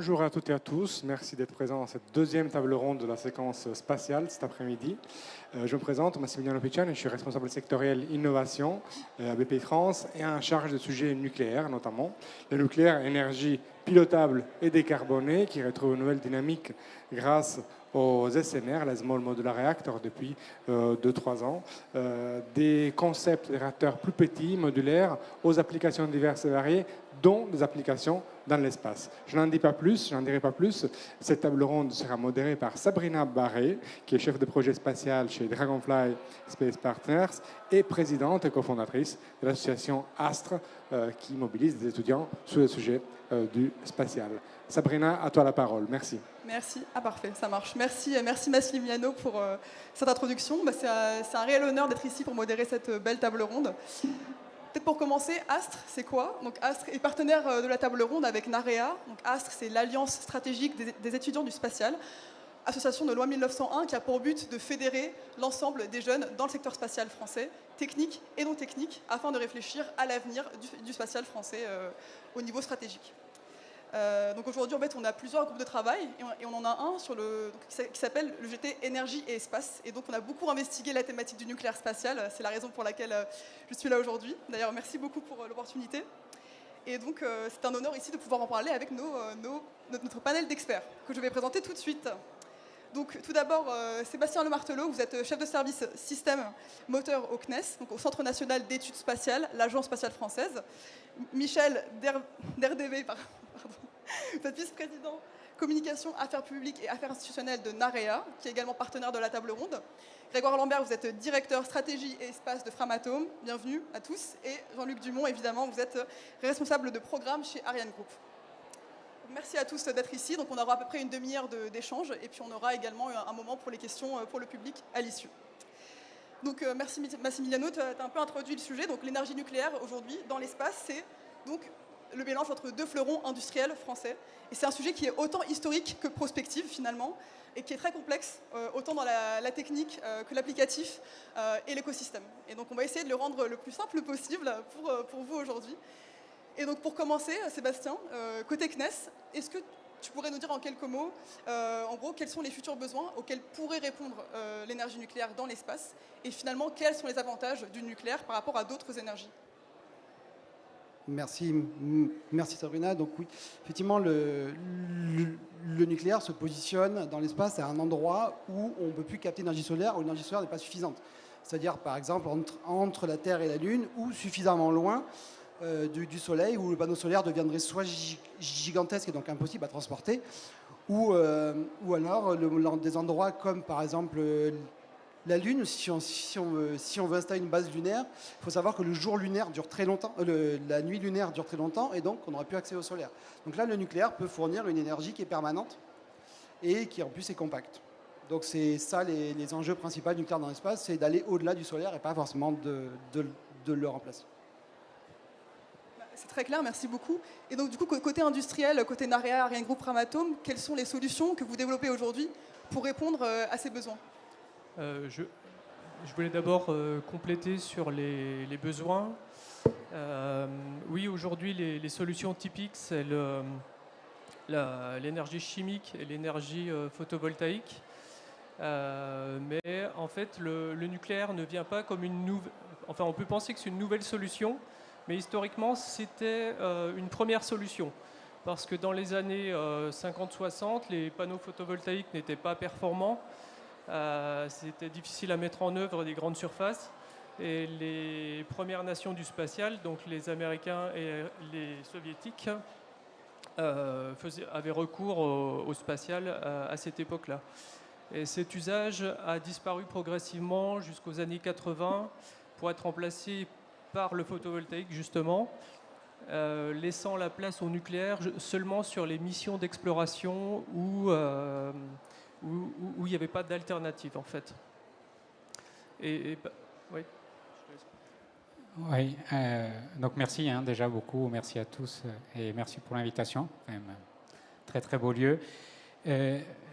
Bonjour à toutes et à tous. Merci d'être présents dans cette deuxième table ronde de la séquence spatiale cet après-midi. Je me présente, Massimiliano Picciani, je suis responsable sectoriel innovation à BPI France et en charge de sujets nucléaires notamment. Le nucléaire, énergie pilotable et décarbonée qui retrouve une nouvelle dynamique grâce aux SMR, les Small Modular Reactors, depuis 2-3 ans. Des concepts de réacteurs plus petits, modulaires, aux applications diverses et variées, dont des applications dans l'espace. Je n'en dis pas plus, je n'en dirai pas plus. Cette table ronde sera modérée par Sabrina Barré, qui est chef de projet spatial chez Dragonfly Space Partners et présidente et cofondatrice de l'association ASTRE, qui mobilise des étudiants sur le sujet du spatial. Sabrina, à toi la parole. Merci. Merci. Ah parfait, ça marche. Merci Massimiliano pour cette introduction. C'est un réel honneur d'être ici pour modérer cette belle table ronde. Peut-être pour commencer, ASTRE, c'est quoi? Donc, ASTRE est partenaire de la table ronde avec NAREA. Donc, ASTRE, c'est l'Alliance stratégique des étudiants du spatial, association de loi 1901 qui a pour but de fédérer l'ensemble des jeunes dans le secteur spatial français, technique et non technique, afin de réfléchir à l'avenir du spatial français au niveau stratégique. Donc aujourd'hui, en fait, on a plusieurs groupes de travail et on en a un qui s'appelle le GT Énergie et Espace. Et donc, on a beaucoup investigué la thématique du nucléaire spatial. C'est la raison pour laquelle je suis là aujourd'hui. D'ailleurs, merci beaucoup pour l'opportunité. Et donc, c'est un honneur ici de pouvoir en parler avec notre panel d'experts que je vais présenter tout de suite. Donc, tout d'abord, Sébastien Lemartelot, vous êtes chef de service système moteur au CNES, donc au Centre national d'études spatiales, l'Agence spatiale française. Michel Derdévé, vous êtes vice-président communication, affaires publiques et affaires institutionnelles de NAREA, qui est également partenaire de la table ronde. Grégoire Lambert, vous êtes directeur stratégie et espace de Framatome. Bienvenue à tous. Et Jean-Luc Dumont, évidemment, vous êtes responsable de programme chez Ariane Group. Merci à tous d'être ici. Donc, on aura à peu près une demi-heure d'échange et puis on aura également un moment pour les questions pour le public à l'issue. Donc, merci Massimiliano, tu as un peu introduit le sujet. Donc, l'énergie nucléaire aujourd'hui dans l'espace, c'est donc le mélange entre deux fleurons industriels français. Et c'est un sujet qui est autant historique que prospectif finalement, et qui est très complexe, autant dans la technique que l'applicatif et l'écosystème. Et donc on va essayer de le rendre le plus simple possible pour vous aujourd'hui. Et donc pour commencer, Sébastien, côté CNES, est-ce que tu pourrais nous dire en quelques mots, en gros, quels sont les futurs besoins auxquels pourrait répondre l'énergie nucléaire dans l'espace, et finalement, quels sont les avantages du nucléaire par rapport à d'autres énergies ? Merci Sabrina. Donc oui, effectivement, le nucléaire se positionne dans l'espace à un endroit où on ne peut plus capter l'énergie solaire, où l'énergie solaire n'est pas suffisante. C'est-à-dire, par exemple, entre la Terre et la Lune, ou suffisamment loin du Soleil, où le panneau solaire deviendrait soit gigantesque et donc impossible à transporter, ou alors des endroits comme, par exemple, la Lune. Si on veut installer une base lunaire, il faut savoir que le jour lunaire dure très longtemps, la nuit lunaire dure très longtemps, et donc on n'aura plus accès au solaire. Donc là, le nucléaire peut fournir une énergie qui est permanente et qui en plus est compacte. Donc c'est ça les enjeux principaux du nucléaire dans l'espace, c'est d'aller au-delà du solaire et pas forcément de le remplacer. C'est très clair, merci beaucoup. Et donc du coup, côté industriel, côté NAREA, Ariane Group, Framatome, quelles sont les solutions que vous développez aujourd'hui pour répondre à ces besoins ? Je voulais d'abord compléter sur les besoins. Oui, aujourd'hui, les solutions typiques, c'est l'énergie chimique et l'énergie photovoltaïque. Mais en fait, le nucléaire ne vient pas comme une nouvelle... Enfin, on peut penser que c'est une nouvelle solution, mais historiquement, c'était une première solution. Parce que dans les années 50-60, les panneaux photovoltaïques n'étaient pas performants. C'était difficile à mettre en œuvre des grandes surfaces, et les premières nations du spatial, donc les Américains et les Soviétiques, avaient recours au spatial à cette époque-là. Et cet usage a disparu progressivement jusqu'aux années 80 pour être remplacé par le photovoltaïque justement, laissant la place au nucléaire seulement sur les missions d'exploration où il n'y avait pas d'alternative en fait. Oui. Oui, donc merci déjà beaucoup, merci à tous et merci pour l'invitation. Très très beau lieu.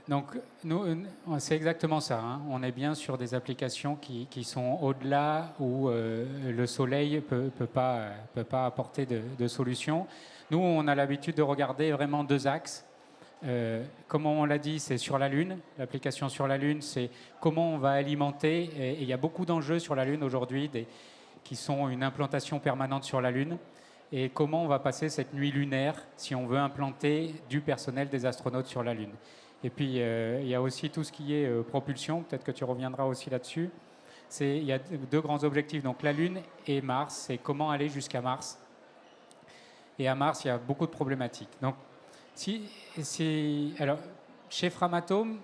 Donc nous, c'est exactement ça. On est bien sur des applications qui sont au-delà où le soleil peut pas apporter de solutions. Nous, on a l'habitude de regarder vraiment deux axes. Comme on l'a dit, c'est sur la Lune. L'application sur la Lune, c'est comment on va alimenter. Et il y a beaucoup d'enjeux sur la Lune aujourd'hui qui sont une implantation permanente sur la Lune. Et comment on va passer cette nuit lunaire si on veut implanter du personnel des astronautes sur la Lune. Et puis, il y a aussi tout ce qui est propulsion. Peut-être que tu reviendras aussi là-dessus. Il y a deux grands objectifs, donc la Lune et Mars. C'est comment aller jusqu'à Mars. Et à Mars, il y a beaucoup de problématiques. Donc, alors, chez Framatome,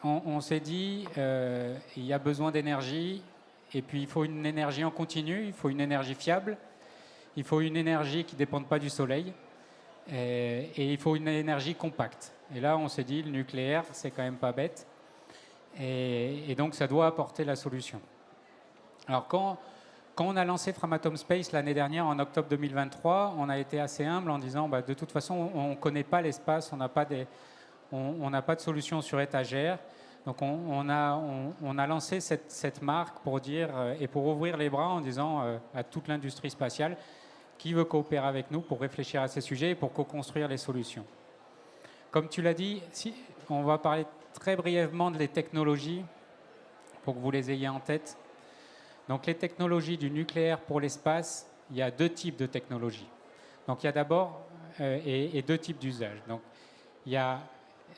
on s'est dit il y a besoin d'énergie, et puis il faut une énergie en continu, il faut une énergie fiable, il faut une énergie qui ne dépende pas du soleil, et il faut une énergie compacte. Et là, on s'est dit le nucléaire, c'est quand même pas bête, et donc ça doit apporter la solution. Alors quand on a lancé Framatome Space l'année dernière, en octobre 2023, on a été assez humble en disant de toute façon, on ne connaît pas l'espace, on n'a pas de solution sur étagère. Donc on a lancé cette marque pour dire, et pour ouvrir les bras en disant à toute l'industrie spatiale qui veut coopérer avec nous pour réfléchir à ces sujets et pour co-construire les solutions. Comme tu l'as dit, on va parler très brièvement des technologies pour que vous les ayez en tête. Donc les technologies du nucléaire pour l'espace, il y a deux types de technologies. Donc il y a d'abord et deux types d'usages. Donc il y a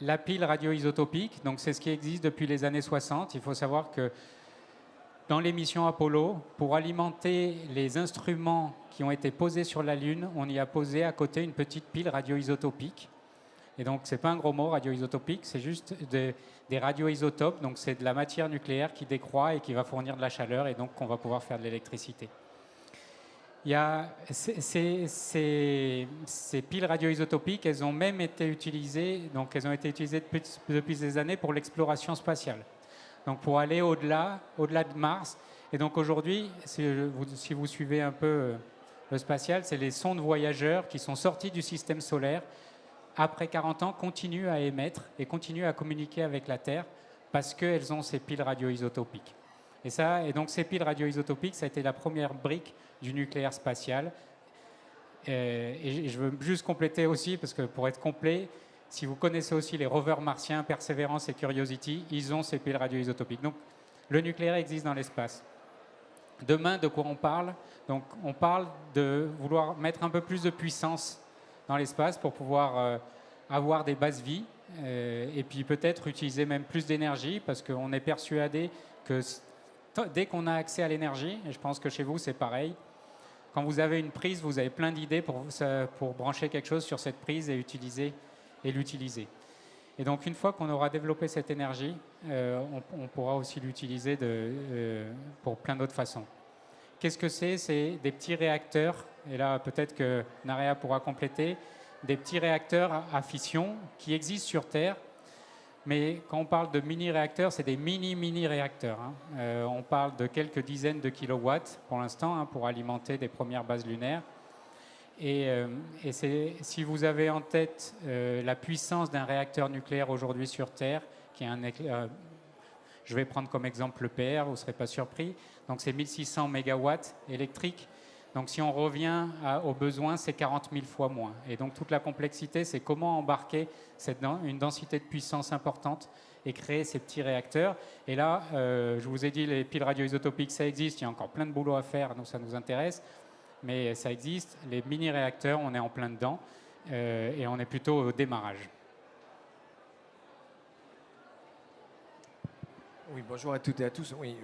la pile radioisotopique, donc c'est ce qui existe depuis les années 60. Il faut savoir que dans les missions Apollo, pour alimenter les instruments qui ont été posés sur la Lune, on y a posé à côté une petite pile radioisotopique. Et donc, ce n'est pas un gros mot, radioisotopique, c'est juste des radioisotopes. Donc, c'est de la matière nucléaire qui décroît et qui va fournir de la chaleur, et donc on va pouvoir faire de l'électricité. Il y a ces piles radioisotopiques, elles ont même été utilisées, donc elles ont été utilisées depuis des années pour l'exploration spatiale. Donc, pour aller au-delà de Mars. Et donc, aujourd'hui, si vous suivez un peu le spatial, c'est les sondes voyageurs qui sont sortis du système solaire, après 40 ans, continuent à émettre et continuent à communiquer avec la Terre parce qu'elles ont ces piles radioisotopiques. Et donc ces piles radioisotopiques, ça a été la première brique du nucléaire spatial. Et je veux juste compléter aussi, parce que pour être complet, si vous connaissez aussi les rovers martiens, Perseverance et Curiosity, ils ont ces piles radioisotopiques. Donc le nucléaire existe dans l'espace. Demain, de quoi on parle? Donc on parle de vouloir mettre un peu plus de puissance dans l'espace pour pouvoir avoir des bases vie et puis peut-être utiliser même plus d'énergie, parce qu'on est persuadé que dès qu'on a accès à l'énergie, et je pense que chez vous c'est pareil, quand vous avez une prise, vous avez plein d'idées pour brancher quelque chose sur cette prise et l'utiliser. Et donc une fois qu'on aura développé cette énergie, on pourra aussi l'utiliser pour plein d'autres façons. Qu'est-ce que c'est? C'est des petits réacteurs, et là peut-être que Naréa pourra compléter, des petits réacteurs à fission qui existent sur Terre, mais quand on parle de mini-réacteurs, c'est des mini-réacteurs. On parle de quelques dizaines de kilowatts pour l'instant, pour alimenter des premières bases lunaires. Et si vous avez en tête la puissance d'un réacteur nucléaire aujourd'hui sur Terre, qui est je vais prendre comme exemple le PR, vous ne serez pas surpris. Donc c'est 1600 mégawatts électriques. Donc si on revient aux besoins, c'est 40 000 fois moins. Et donc toute la complexité, c'est comment embarquer une densité de puissance importante et créer ces petits réacteurs. Et là, je vous ai dit, les piles radioisotopiques, ça existe. Il y a encore plein de boulot à faire, donc ça nous intéresse. Mais ça existe. Les mini-réacteurs, on est en plein dedans. Et on est plutôt au démarrage. Oui, bonjour à toutes et à tous. Oui,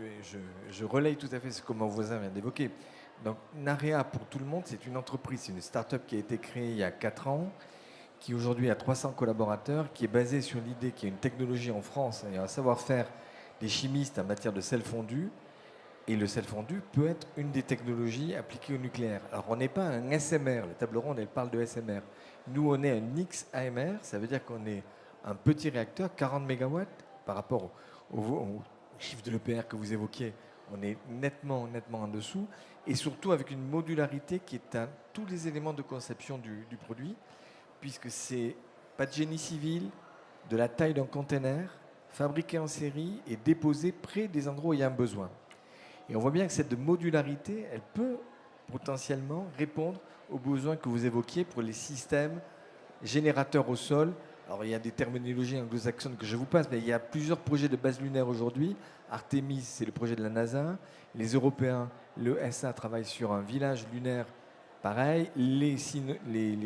je relaye tout à fait ce que mon voisin vient d'évoquer. Donc, Naréa, pour tout le monde, c'est une entreprise, c'est une start-up qui a été créée il y a 4 ans, qui aujourd'hui a 300 collaborateurs, qui est basée sur l'idée qu'il y a une technologie en France et un savoir-faire des chimistes en matière de sel fondu. Et le sel fondu peut être une des technologies appliquées au nucléaire. Alors, on n'est pas un SMR. La table ronde, elle parle de SMR. Nous, on est un XAMR. Ça veut dire qu'on est un petit réacteur, 40 MW, par rapport au chiffre de l'EPR que vous évoquiez. On est nettement en dessous. Et surtout avec une modularité qui est à tous les éléments de conception du produit, puisque c'est pas de génie civil, de la taille d'un container, fabriqué en série et déposé près des endroits où il y a un besoin. Et on voit bien que cette modularité, elle peut potentiellement répondre aux besoins que vous évoquiez pour les systèmes générateurs au sol Alors il y a des terminologies anglo-saxonnes que je vous passe, mais il y a plusieurs projets de base lunaire aujourd'hui. Artemis, c'est le projet de la NASA. Les Européens, le ESA travaille sur un village lunaire pareil. Les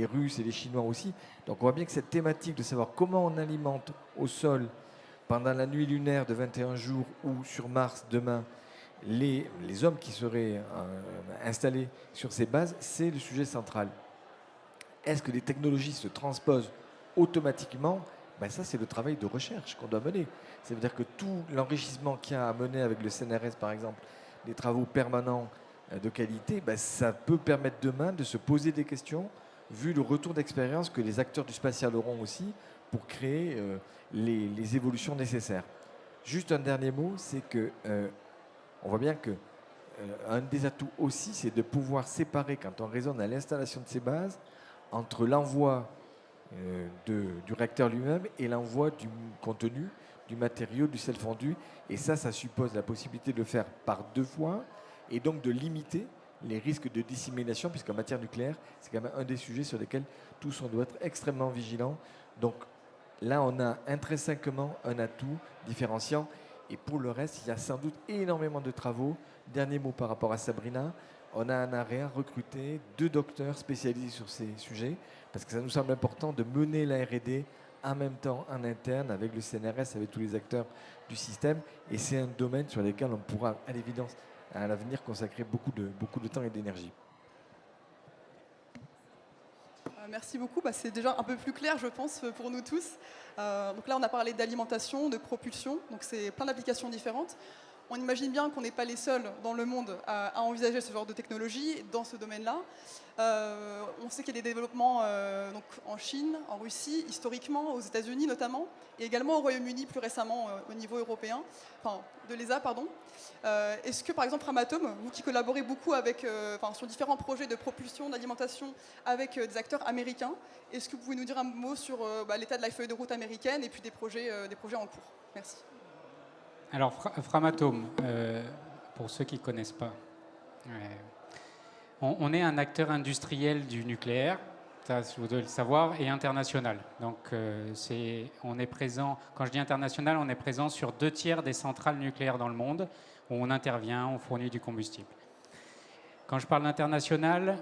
Russes et les Chinois aussi. Donc on voit bien que cette thématique de savoir comment on alimente au sol pendant la nuit lunaire de 21 jours ou sur Mars demain les hommes qui seraient installés sur ces bases, c'est le sujet central. Est-ce que les technologies se transposent automatiquement? Ça, c'est le travail de recherche qu'on doit mener. Ça veut dire que tout l'enrichissement qu'il y a à mener avec le CNRS, par exemple, des travaux permanents de qualité, ça peut permettre demain de se poser des questions, vu le retour d'expérience que les acteurs du spatial auront aussi, pour créer les évolutions nécessaires. Juste un dernier mot, c'est que on voit bien que un des atouts aussi, c'est de pouvoir séparer, quand on raisonne à l'installation de ces bases, entre l'envoi du réacteur lui-même et l'envoi du contenu, du matériau, du sel fondu. Et ça suppose la possibilité de le faire par 2 fois et donc de limiter les risques de dissémination, puisqu'en matière nucléaire, c'est quand même un des sujets sur lesquels tous on doit être extrêmement vigilants. Donc là, on a intrinsèquement un atout différenciant. Et pour le reste, il y a sans doute énormément de travaux. Dernier mot par rapport à Sabrina. On a un AREA recruté 2 docteurs spécialisés sur ces sujets, parce que ça nous semble important de mener la R&D en même temps en interne avec le CNRS, avec tous les acteurs du système. Et c'est un domaine sur lequel on pourra, à l'évidence, à l'avenir, consacrer beaucoup de temps et d'énergie. Merci beaucoup. C'est déjà un peu plus clair, je pense, pour nous tous. Donc là, on a parlé d'alimentation, de propulsion. Donc c'est plein d'applications différentes. On imagine bien qu'on n'est pas les seuls dans le monde à envisager ce genre de technologie dans ce domaine-là. On sait qu'il y a des développements donc en Chine, en Russie, historiquement, aux États-Unis notamment, et également au Royaume-Uni plus récemment au niveau européen, enfin de l'ESA, pardon. Est-ce que par exemple Framatome, vous qui collaborez beaucoup avec, sur différents projets de propulsion, d'alimentation avec des acteurs américains, est-ce que vous pouvez nous dire un mot sur l'état de la feuille de route américaine et puis des projets en cours? Merci. Alors, Framatome, pour ceux qui ne connaissent pas, on est un acteur industriel du nucléaire, ça, vous devez le savoir, et international. Donc, on est présent, quand je dis international, on est présent sur 2/3 des centrales nucléaires dans le monde, où on intervient, on fournit du combustible. Quand je parle d'international,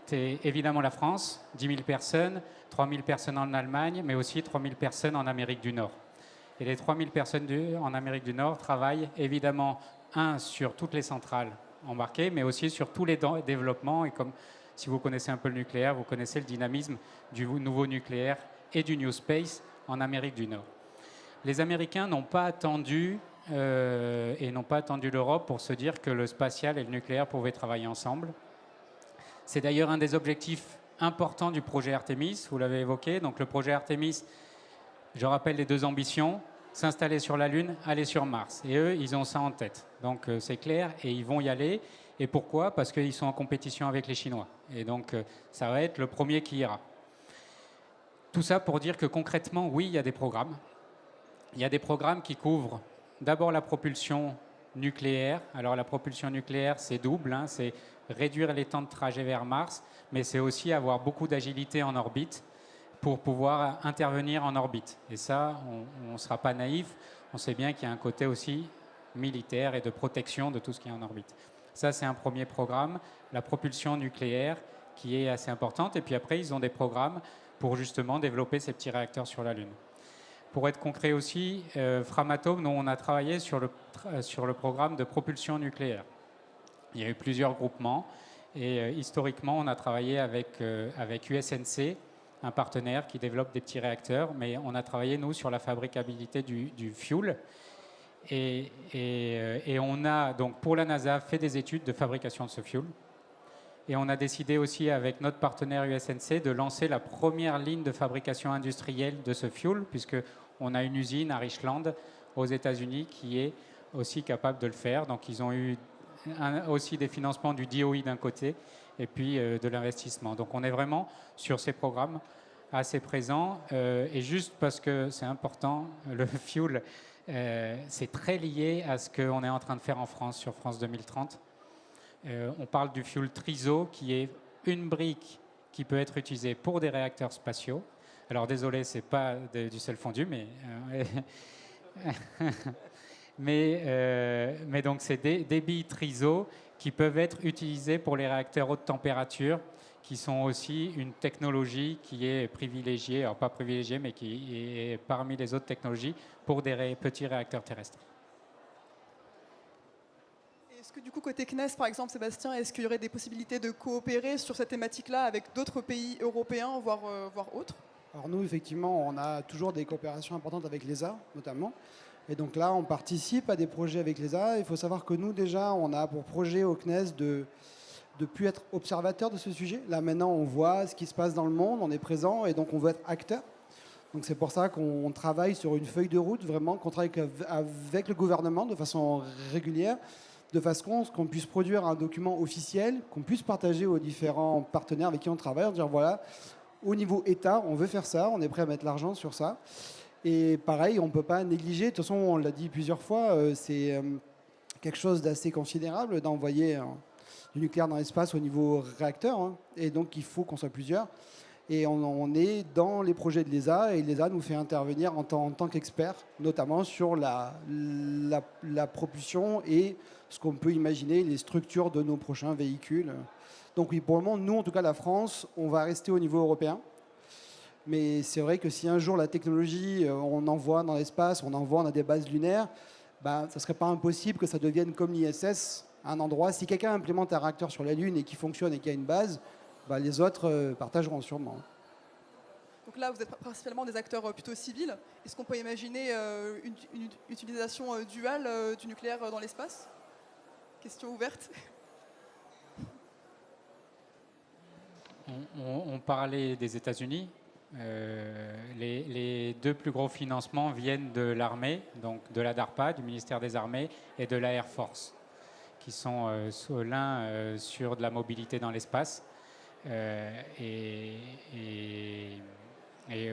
c'est évidemment la France, 10 000 personnes, 3 000 personnes en Allemagne, mais aussi 3 000 personnes en Amérique du Nord. Et les 3 000 personnes en Amérique du Nord travaillent évidemment, sur toutes les centrales embarquées, mais aussi sur tous les développements. Et comme si vous connaissez un peu le nucléaire, vous connaissez le dynamisme du nouveau nucléaire et du New Space en Amérique du Nord. Les Américains n'ont pas attendu et n'ont pas attendu l'Europe pour se dire que le spatial et le nucléaire pouvaient travailler ensemble. C'est d'ailleurs un des objectifs importants du projet Artemis, vous l'avez évoqué. Donc le projet Artemis, je rappelle les 2 ambitions, s'installer sur la Lune, aller sur Mars. Et eux, ils ont ça en tête. Donc c'est clair et ils vont y aller. Et pourquoi? Parce qu'ils sont en compétition avec les Chinois. Et donc ça va être le premier qui ira. Tout ça pour dire que concrètement, oui, il y a des programmes. Il y a des programmes qui couvrent d'abord la propulsion nucléaire. Alors la propulsion nucléaire, c'est double, c'est réduire les temps de trajet vers Mars, mais c'est aussi avoir beaucoup d'agilité en orbite pour pouvoir intervenir en orbite. Et ça, on ne sera pas naïf. On sait bien qu'il y a un côté aussi militaire et de protection de tout ce qui est en orbite. Ça, c'est un premier programme, la propulsion nucléaire, qui est assez importante. Et puis après, ils ont des programmes pour justement développer ces petits réacteurs sur la Lune. Pour être concret aussi, Framatome, nous, on a travaillé sur le programme de propulsion nucléaire. Il y a eu plusieurs groupements. Et historiquement, on a travaillé avec USNC, un partenaire qui développe des petits réacteurs, mais on a travaillé, nous, sur la fabricabilité du fuel. Et on a, donc, pour la NASA, fait des études de fabrication de ce fuel. Et on a décidé aussi, avec notre partenaire USNC, de lancer la première ligne de fabrication industrielle de ce fuel, puisqu'on a une usine à Richland, aux États-Unis, qui est aussi capable de le faire. Donc, ils ont eu aussi des financements du DOE d'un côté, et puis de l'investissement. Donc on est vraiment sur ces programmes assez présents. Et juste parce que c'est important, le fuel, c'est très lié à ce qu'on est en train de faire en France sur France 2030. On parle du fuel TRISO, qui est une brique qui peut être utilisée pour des réacteurs spatiaux. Alors désolé, c'est pas du sel fondu, mais mais donc c'est des billes triso qui peuvent être utilisées pour les réacteurs haute température, qui sont aussi une technologie qui est privilégiée, alors pas privilégiée, mais qui est parmi les autres technologies pour des petits réacteurs terrestres. Est-ce que du coup, côté CNES, par exemple, Sébastien, est-ce qu'il y aurait des possibilités de coopérer sur cette thématique-là avec d'autres pays européens, voire autres? Alors nous, effectivement, on a toujours des coopérations importantes avec l'ESA, notamment. Et donc là, on participe à des projets avec l'ESA. Il faut savoir que nous, déjà, on a pour projet au CNES de plus être observateur de ce sujet. Là, maintenant, on voit ce qui se passe dans le monde, on est présent, et donc on veut être acteur. Donc c'est pour ça qu'on travaille sur une feuille de route, vraiment, qu'on travaille avec le gouvernement de façon régulière, de façon qu'on puisse produire un document officiel, qu'on puisse partager aux différents partenaires avec qui on travaille, en dire voilà, au niveau État, on veut faire ça, on est prêt à mettre l'argent sur ça. Et pareil, on ne peut pas négliger, de toute façon, on l'a dit plusieurs fois, c'est quelque chose d'assez considérable d'envoyer du nucléaire dans l'espace au niveau réacteur, hein, et donc il faut qu'on soit plusieurs. Et on est dans les projets de l'ESA, et l'ESA nous fait intervenir en tant qu'expert, notamment sur la propulsion et ce qu'on peut imaginer, les structures de nos prochains véhicules. Donc oui, pour le moment, nous, en tout cas la France, on va rester au niveau européen. Mais c'est vrai que si un jour la technologie, on envoie dans l'espace, on a des bases lunaires, bah, ça ne serait pas impossible que ça devienne comme l'ISS, un endroit. Si quelqu'un implémente un réacteur sur la Lune et qui fonctionne et qui a une base, bah, les autres partageront sûrement. Donc là, vous êtes principalement des acteurs plutôt civils. Est-ce qu'on peut imaginer une utilisation duale du nucléaire dans l'espace? Question ouverte. On parlait des États-Unis. Les deux plus gros financements viennent de l'armée, donc de la DARPA, du ministère des Armées, et de la Air Force, qui sont l'un sur de la mobilité dans l'espace. Et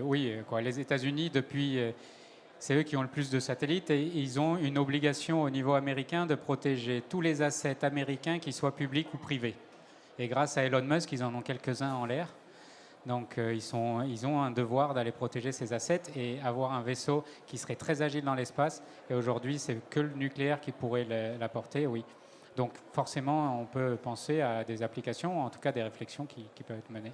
oui, quoi, les États-Unis, depuis, c'est eux qui ont le plus de satellites, et ils ont une obligation au niveau américain de protéger tous les assets américains, qu'ils soient publics ou privés. Et grâce à Elon Musk, ils en ont quelques-uns en l'air. Donc ils ont un devoir d'aller protéger ces assets et avoir un vaisseau qui serait très agile dans l'espace. Et aujourd'hui, c'est que le nucléaire qui pourrait l'apporter, oui. Donc forcément, on peut penser à des applications, en tout cas des réflexions qui peuvent être menées.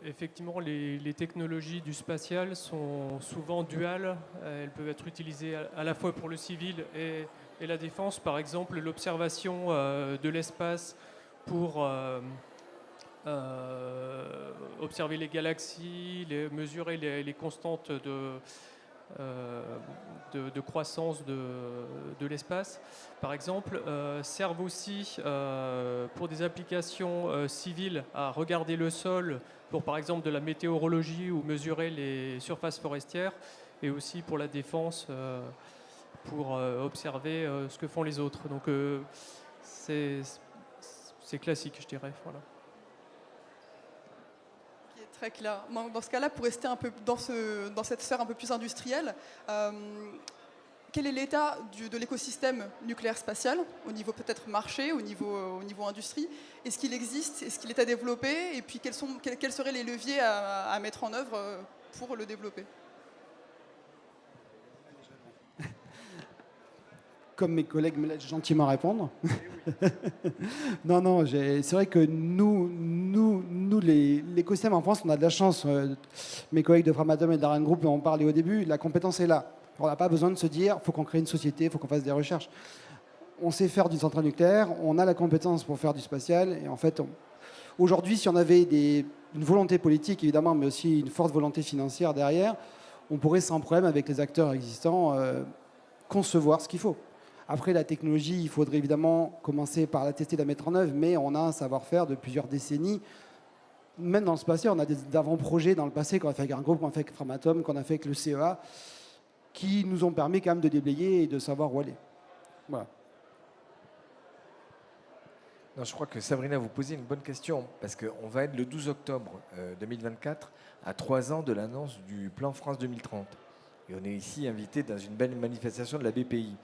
Effectivement, les technologies du spatial sont souvent duales. Elles peuvent être utilisées à la fois pour le civil et la défense. Par exemple, l'observation de l'espace pour observer les galaxies, mesurer les constantes de croissance de l'espace, par exemple, servent aussi pour des applications civiles à regarder le sol pour, par exemple, de la météorologie ou mesurer les surfaces forestières, et aussi pour la défense, pour observer ce que font les autres. Donc, c'est classique, je dirais. Voilà. Qui est très clair. Dans ce cas-là, pour rester un peu dans cette sphère un peu plus industrielle, quel est l'état de l'écosystème nucléaire spatial, au niveau peut-être marché, au niveau industrie? Est-ce qu'il existe? Est-ce qu'il est à développer? Et puis quels seraient les leviers à mettre en œuvre pour le développer? Comme mes collègues me laissent gentiment répondre. Non, c'est vrai que nous l'écosystème en France, on a de la chance. Mes collègues de Framatome et d'Ariane Group en ont parlé au début, la compétence est là. On n'a pas besoin de se dire, il faut qu'on crée une société, il faut qu'on fasse des recherches. On sait faire d'une centrale nucléaire, on a la compétence pour faire du spatial. Et en fait, aujourd'hui, si on avait une volonté politique, évidemment, mais aussi une forte volonté financière derrière, on pourrait sans problème, avec les acteurs existants, concevoir ce qu'il faut. Après, la technologie, il faudrait évidemment commencer par la tester, la mettre en œuvre, mais on a un savoir-faire de plusieurs décennies. Même dans le spatial, on a des avant-projets dans le passé qu'on a fait avec un groupe, qu'on a fait avec Framatome, qu'on a fait avec le CEA, qui nous ont permis quand même de déblayer et de savoir où aller. Voilà. Non, je crois que Sabrina, vous posez une bonne question, parce qu'on va être le 12 octobre 2024, à 3 ans de l'annonce du plan France 2030. Et on est ici invité dans une belle manifestation de la BPI.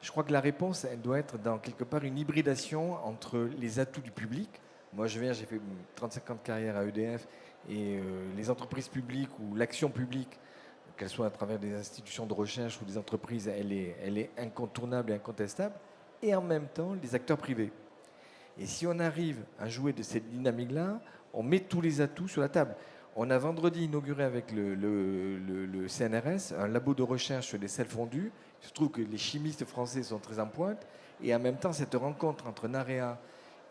Je crois que la réponse, elle doit être dans quelque part une hybridation entre les atouts du public, Moi, j'ai fait 35 ans de carrière à EDF et les entreprises publiques ou l'action publique, qu'elle soit à travers des institutions de recherche ou des entreprises, elle est incontournable et incontestable. Et en même temps, les acteurs privés. Et si on arrive à jouer de cette dynamique-là, on met tous les atouts sur la table. On a vendredi inauguré avec le CNRS un labo de recherche sur les sels fondus. Il se trouve que les chimistes français sont très en pointe. Et en même temps, cette rencontre entre Narea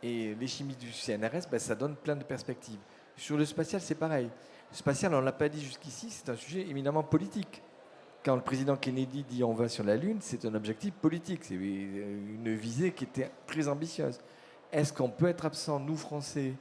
et les chimistes du CNRS, ben, ça donne plein de perspectives. Sur le spatial, c'est pareil. Le spatial, on ne l'a pas dit jusqu'ici, c'est un sujet éminemment politique. Quand le président Kennedy dit on va sur la Lune, c'est un objectif politique. C'est une visée qui était très ambitieuse. Est-ce qu'on peut être absent, nous Français,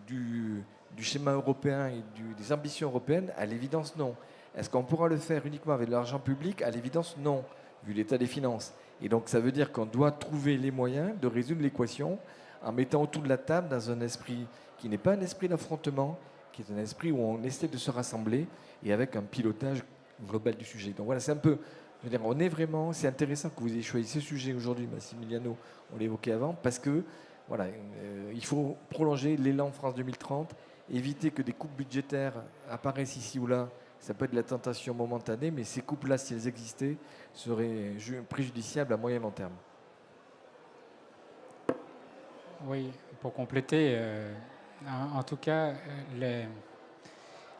du schéma européen et des ambitions européennes? À l'évidence, non. Est-ce qu'on pourra le faire uniquement avec de l'argent public? À l'évidence, non, vu l'état des finances. Et donc, ça veut dire qu'on doit trouver les moyens de résoudre l'équation en mettant autour de la table dans un esprit qui n'est pas un esprit d'affrontement, qui est un esprit où on essaie de se rassembler et avec un pilotage global du sujet. Donc voilà, c'est un peu... Je veux dire, on est vraiment... C'est intéressant que vous ayez choisi ce sujet aujourd'hui, Massimiliano, on l'évoquait avant, parce que voilà, il faut prolonger l'élan France 2030, éviter que des coupes budgétaires apparaissent ici ou là. Ça peut être de la tentation momentanée, mais ces coupes-là, si elles existaient, seraient préjudiciables à moyen et long terme. Oui, pour compléter, en tout cas,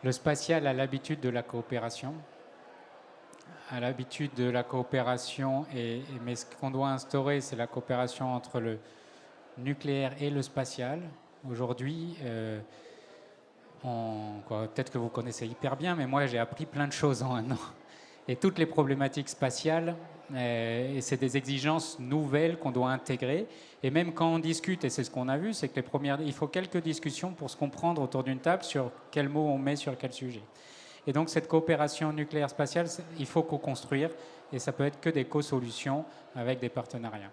le spatial a l'habitude de la coopération. Mais ce qu'on doit instaurer, c'est la coopération entre le nucléaire et le spatial. Aujourd'hui, peut-être que vous connaissez hyper bien, mais moi j'ai appris plein de choses en un an. Et toutes les problématiques spatiales, et c'est des exigences nouvelles qu'on doit intégrer. Et même quand on discute, et c'est ce qu'on a vu, c'est que il faut quelques discussions pour se comprendre autour d'une table sur quel mot on met sur quel sujet. Et donc cette coopération nucléaire spatiale, il faut co-construire, et ça peut être que des co-solutions avec des partenariats.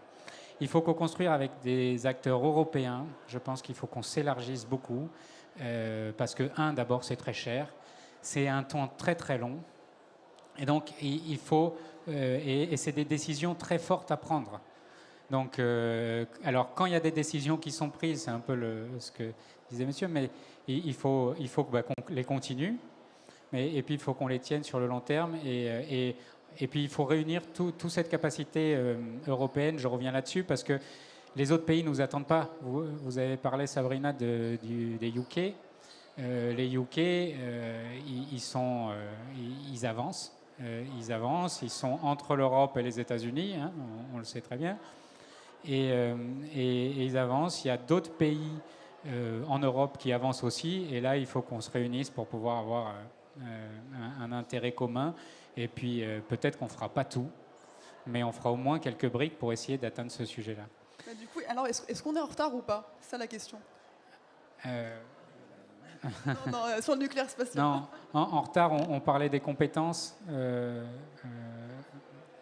Il faut co-construire avec des acteurs européens. Je pense qu'il faut qu'on s'élargisse beaucoup, parce que, d'abord, c'est très cher, c'est un temps très très long, et donc il faut, et c'est des décisions très fortes à prendre. Donc, alors quand il y a des décisions qui sont prises, c'est un peu ce que disait monsieur, mais il faut qu'on les continue, et puis il faut qu'on les tienne sur le long terme, et puis il faut réunir toute cette capacité européenne. Je reviens là-dessus parce que les autres pays ne nous attendent pas. Vous avez parlé, Sabrina, des UK. Les UK, ils avancent. Ils sont entre l'Europe et les États-Unis, hein, on le sait très bien. Et ils avancent. Il y a d'autres pays en Europe qui avancent aussi. Et là, il faut qu'on se réunisse pour pouvoir avoir un intérêt commun. Et puis, peut-être qu'on ne fera pas tout, mais on fera au moins quelques briques pour essayer d'atteindre ce sujet-là. Du coup, alors, est-ce qu'on est en retard ou pas? C'est ça la question. Non, sur le nucléaire spatial. Non, en retard, on parlait des compétences.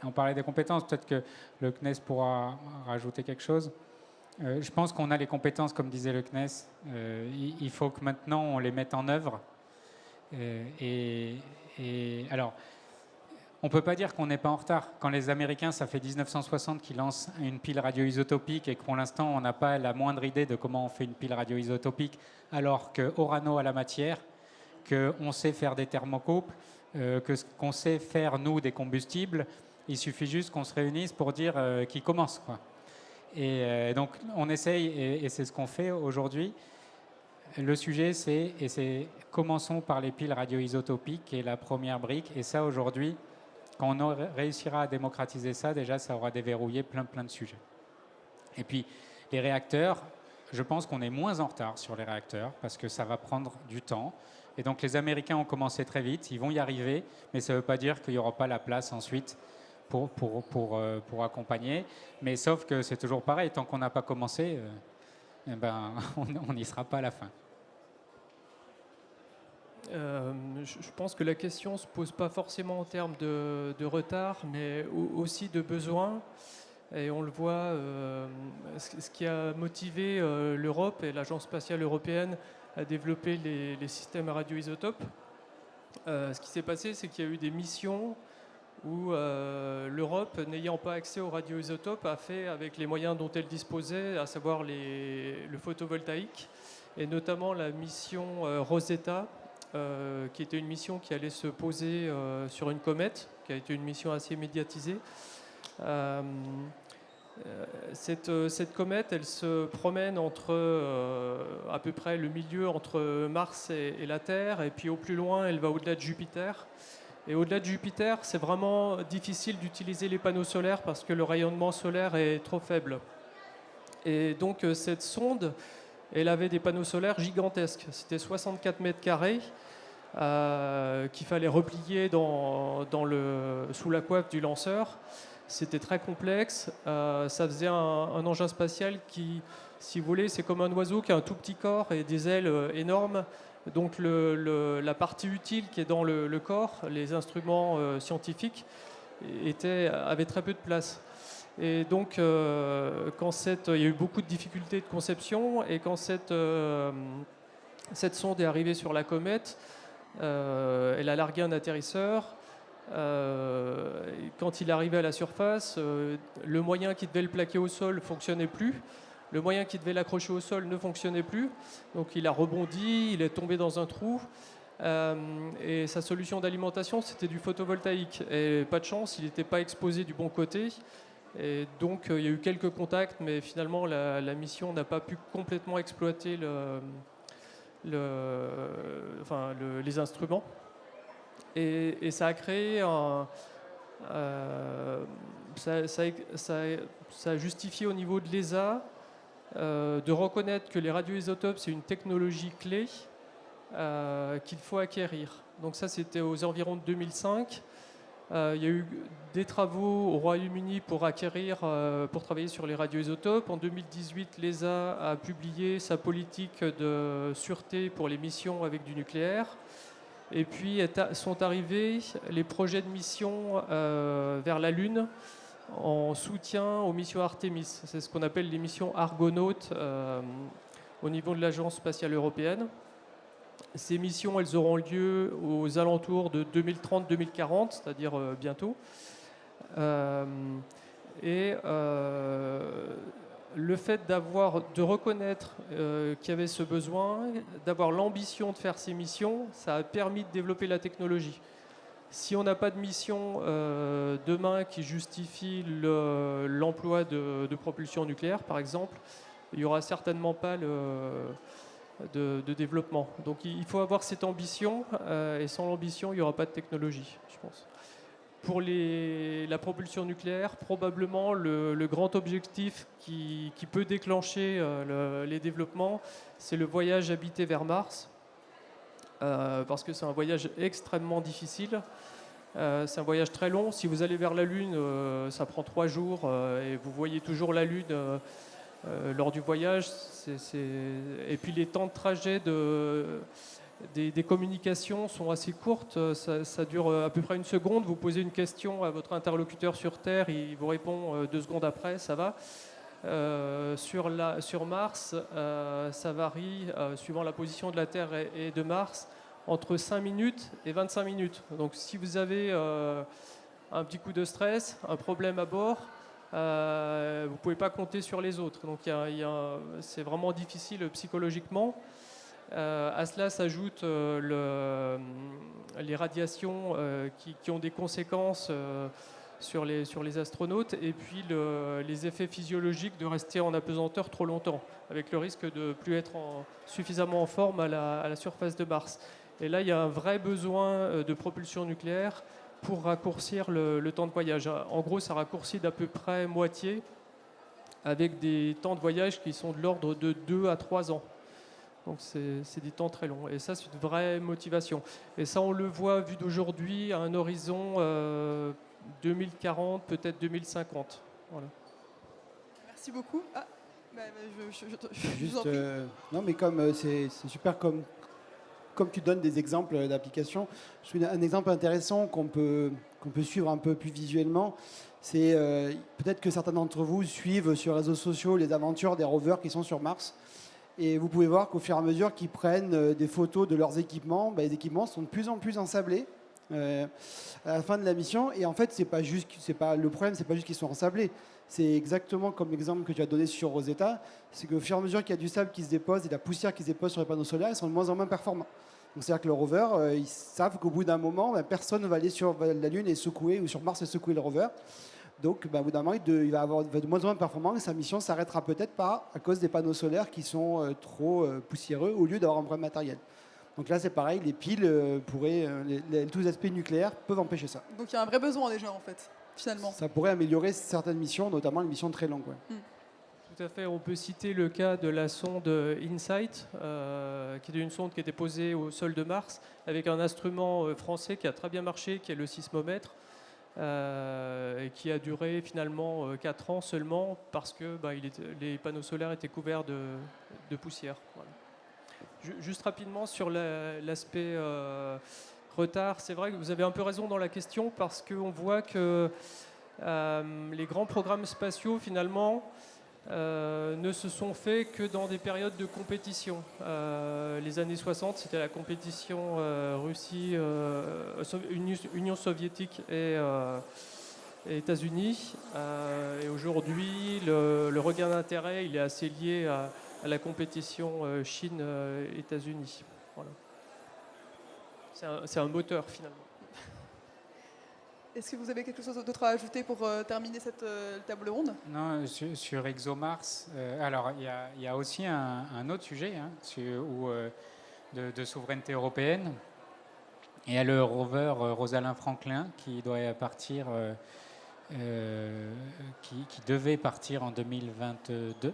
On parlait des compétences. Peut-être que le CNES pourra rajouter quelque chose. Je pense qu'on a les compétences, comme disait le CNES. Il faut que maintenant, on les mette en œuvre. Alors, on ne peut pas dire qu'on n'est pas en retard. Quand les Américains, ça fait 1960 qu'ils lancent une pile radioisotopique et que pour l'instant, on n'a pas la moindre idée de comment on fait une pile radioisotopique, alors qu'Orano a la matière, qu'on sait faire des thermocouples, qu'on sait faire, nous, des combustibles. Il suffit juste qu'on se réunisse pour dire qu'ils commencent, quoi. Et donc, on essaye, et c'est ce qu'on fait aujourd'hui. Le sujet, c'est commençons par les piles radioisotopiques, qui est la première brique. Et ça, aujourd'hui, quand on réussira à démocratiser ça, déjà, ça aura déverrouillé plein de sujets. Et puis, les réacteurs, je pense qu'on est moins en retard sur les réacteurs, parce que ça va prendre du temps. Et donc, les Américains ont commencé très vite, ils vont y arriver, mais ça ne veut pas dire qu'il n'y aura pas la place ensuite pour accompagner. Mais sauf que c'est toujours pareil, tant qu'on n'a pas commencé, on n'y sera pas à la fin. Je pense que la question ne se pose pas forcément en termes de retard, mais aussi de besoin. Et on le voit, ce qui a motivé l'Europe et l'Agence spatiale européenne à développer les systèmes radioisotopes. Ce qui s'est passé, c'est qu'il y a eu des missions où l'Europe, n'ayant pas accès aux radioisotopes, a fait avec les moyens dont elle disposait, à savoir le photovoltaïque. et notamment la mission Rosetta, qui était une mission qui allait se poser sur une comète, qui a été une mission assez médiatisée. Cette comète, elle se promène entre à peu près le milieu entre Mars et la Terre, et puis au plus loin, elle va au-delà de Jupiter. Et au-delà de Jupiter, c'est vraiment difficile d'utiliser les panneaux solaires parce que le rayonnement solaire est trop faible. Et donc cette sonde, elle avait des panneaux solaires gigantesques. C'était 64 mètres carrés qu'il fallait replier sous la coiffe du lanceur. C'était très complexe. Ça faisait un engin spatial qui, si vous voulez, c'est comme un oiseau qui a un tout petit corps et des ailes énormes. Donc la partie utile qui est dans le corps, les instruments scientifiques, avaient très peu de place. Et donc, il y a eu beaucoup de difficultés de conception, et quand cette sonde est arrivée sur la comète, elle a largué un atterrisseur. Quand il est arrivé à la surface, le moyen qui devait le plaquer au sol ne fonctionnait plus. Le moyen qui devait l'accrocher au sol ne fonctionnait plus. Donc il a rebondi, il est tombé dans un trou. Et sa solution d'alimentation, c'était du photovoltaïque. Et pas de chance, il n'était pas exposé du bon côté. Et donc il y a eu quelques contacts, mais finalement la mission n'a pas pu complètement exploiter les instruments. Et ça a créé ça a justifié au niveau de l'ESA de reconnaître que les radioisotopes, c'est une technologie clé qu'il faut acquérir. Donc ça, c'était aux environs de 2005. Il y a eu des travaux au Royaume-Uni pour travailler sur les radioisotopes. En 2018, l'ESA a publié sa politique de sûreté pour les missions avec du nucléaire. Et puis sont arrivés les projets de mission vers la Lune en soutien aux missions Artemis. C'est ce qu'on appelle les missions Argonautes au niveau de l'Agence spatiale européenne. Ces missions, elles auront lieu aux alentours de 2030-2040, c'est-à-dire bientôt. Le fait de reconnaître qu'il y avait ce besoin, d'avoir l'ambition de faire ces missions, ça a permis de développer la technologie. Si on n'a pas de mission demain qui justifie l'emploi de propulsion nucléaire, par exemple, il n'y aura certainement pas de développement. Donc il faut avoir cette ambition, et sans l'ambition, il n'y aura pas de technologie, je pense. Pour la propulsion nucléaire, probablement le grand objectif qui peut déclencher les développements, c'est le voyage habité vers Mars, parce que c'est un voyage extrêmement difficile. C'est un voyage très long. Si vous allez vers la Lune, ça prend 3 jours et vous voyez toujours la Lune lors du voyage. Et puis les temps de trajet des communications sont assez courtes, ça dure à peu près 1 seconde. Vous posez une question à votre interlocuteur sur Terre, il vous répond 2 secondes après, ça va. Sur Mars, ça varie, suivant la position de la Terre et de Mars, entre 5 minutes et 25 minutes. Donc si vous avez un petit coup de stress, un problème à bord, vous ne pouvez pas compter sur les autres. Donc c'est vraiment difficile psychologiquement. À cela s'ajoutent les radiations qui ont des conséquences sur les astronautes, et puis les effets physiologiques de rester en apesanteur trop longtemps, avec le risque de ne plus être suffisamment en forme à la surface de Mars. Et là, il y a un vrai besoin de propulsion nucléaire pour raccourcir le temps de voyage. En gros, ça raccourcit d'à peu près moitié, avec des temps de voyage qui sont de l'ordre de 2 à 3 ans. Donc c'est des temps très longs. Et ça, c'est une vraie motivation. Et ça, on le voit, vu d'aujourd'hui, à un horizon 2040, peut-être 2050. Voilà. Merci beaucoup. Juste, non, mais comme c'est super, comme tu donnes des exemples d'applications, je trouve un exemple intéressant qu'on peut suivre un peu plus visuellement. C'est peut-être que certains d'entre vous suivent sur les réseaux sociaux les aventures des rovers qui sont sur Mars. Et vous pouvez voir qu'au fur et à mesure qu'ils prennent des photos de leurs équipements, les équipements sont de plus en plus ensablés. à la fin de la mission. Et en fait, le problème, c'est pas juste qu'ils sont ensablés. C'est exactement comme l'exemple que tu as donné sur Rosetta. C'est qu'au fur et à mesure qu'il y a du sable qui se dépose et de la poussière qui se dépose sur les panneaux solaires, ils sont de moins en moins performants. Donc c'est-à-dire que le rover, ils savent qu'au bout d'un moment, personne ne va aller sur la Lune et secouer, ou sur Mars et secouer le rover. Donc, au bout d'un moment, il va être de moins en moins performant et sa mission s'arrêtera peut-être pas à cause des panneaux solaires qui sont trop poussiéreux au lieu d'avoir un vrai matériel. Donc là, c'est pareil, les piles tous les aspects nucléaires peuvent empêcher ça. Donc il y a un vrai besoin déjà, en fait, finalement. Ça pourrait améliorer certaines missions, notamment les missions très longues. Ouais. Tout à fait. On peut citer le cas de la sonde InSight, qui était une sonde qui était posée au sol de Mars avec un instrument français qui a très bien marché, qui est le sismomètre, et qui a duré finalement 4 ans seulement parce que les panneaux solaires étaient couverts de poussière. Voilà. Juste rapidement sur l'aspect retard, c'est vrai que vous avez un peu raison dans la question parce qu'on voit que les grands programmes spatiaux finalement ne se sont faits que dans des périodes de compétition. Les années 60, c'était la compétition Russie, Union soviétique et États-Unis. Et aujourd'hui, le regain d'intérêt, il est assez lié à la compétition Chine-États-Unis. Voilà. C'est un moteur finalement. Est-ce que vous avez quelque chose d'autre à ajouter pour terminer cette table ronde? Non, sur ExoMars, alors il y a aussi un autre sujet de souveraineté européenne. Il y a le rover Rosalind Franklin qui doit partir, qui devait partir en 2022.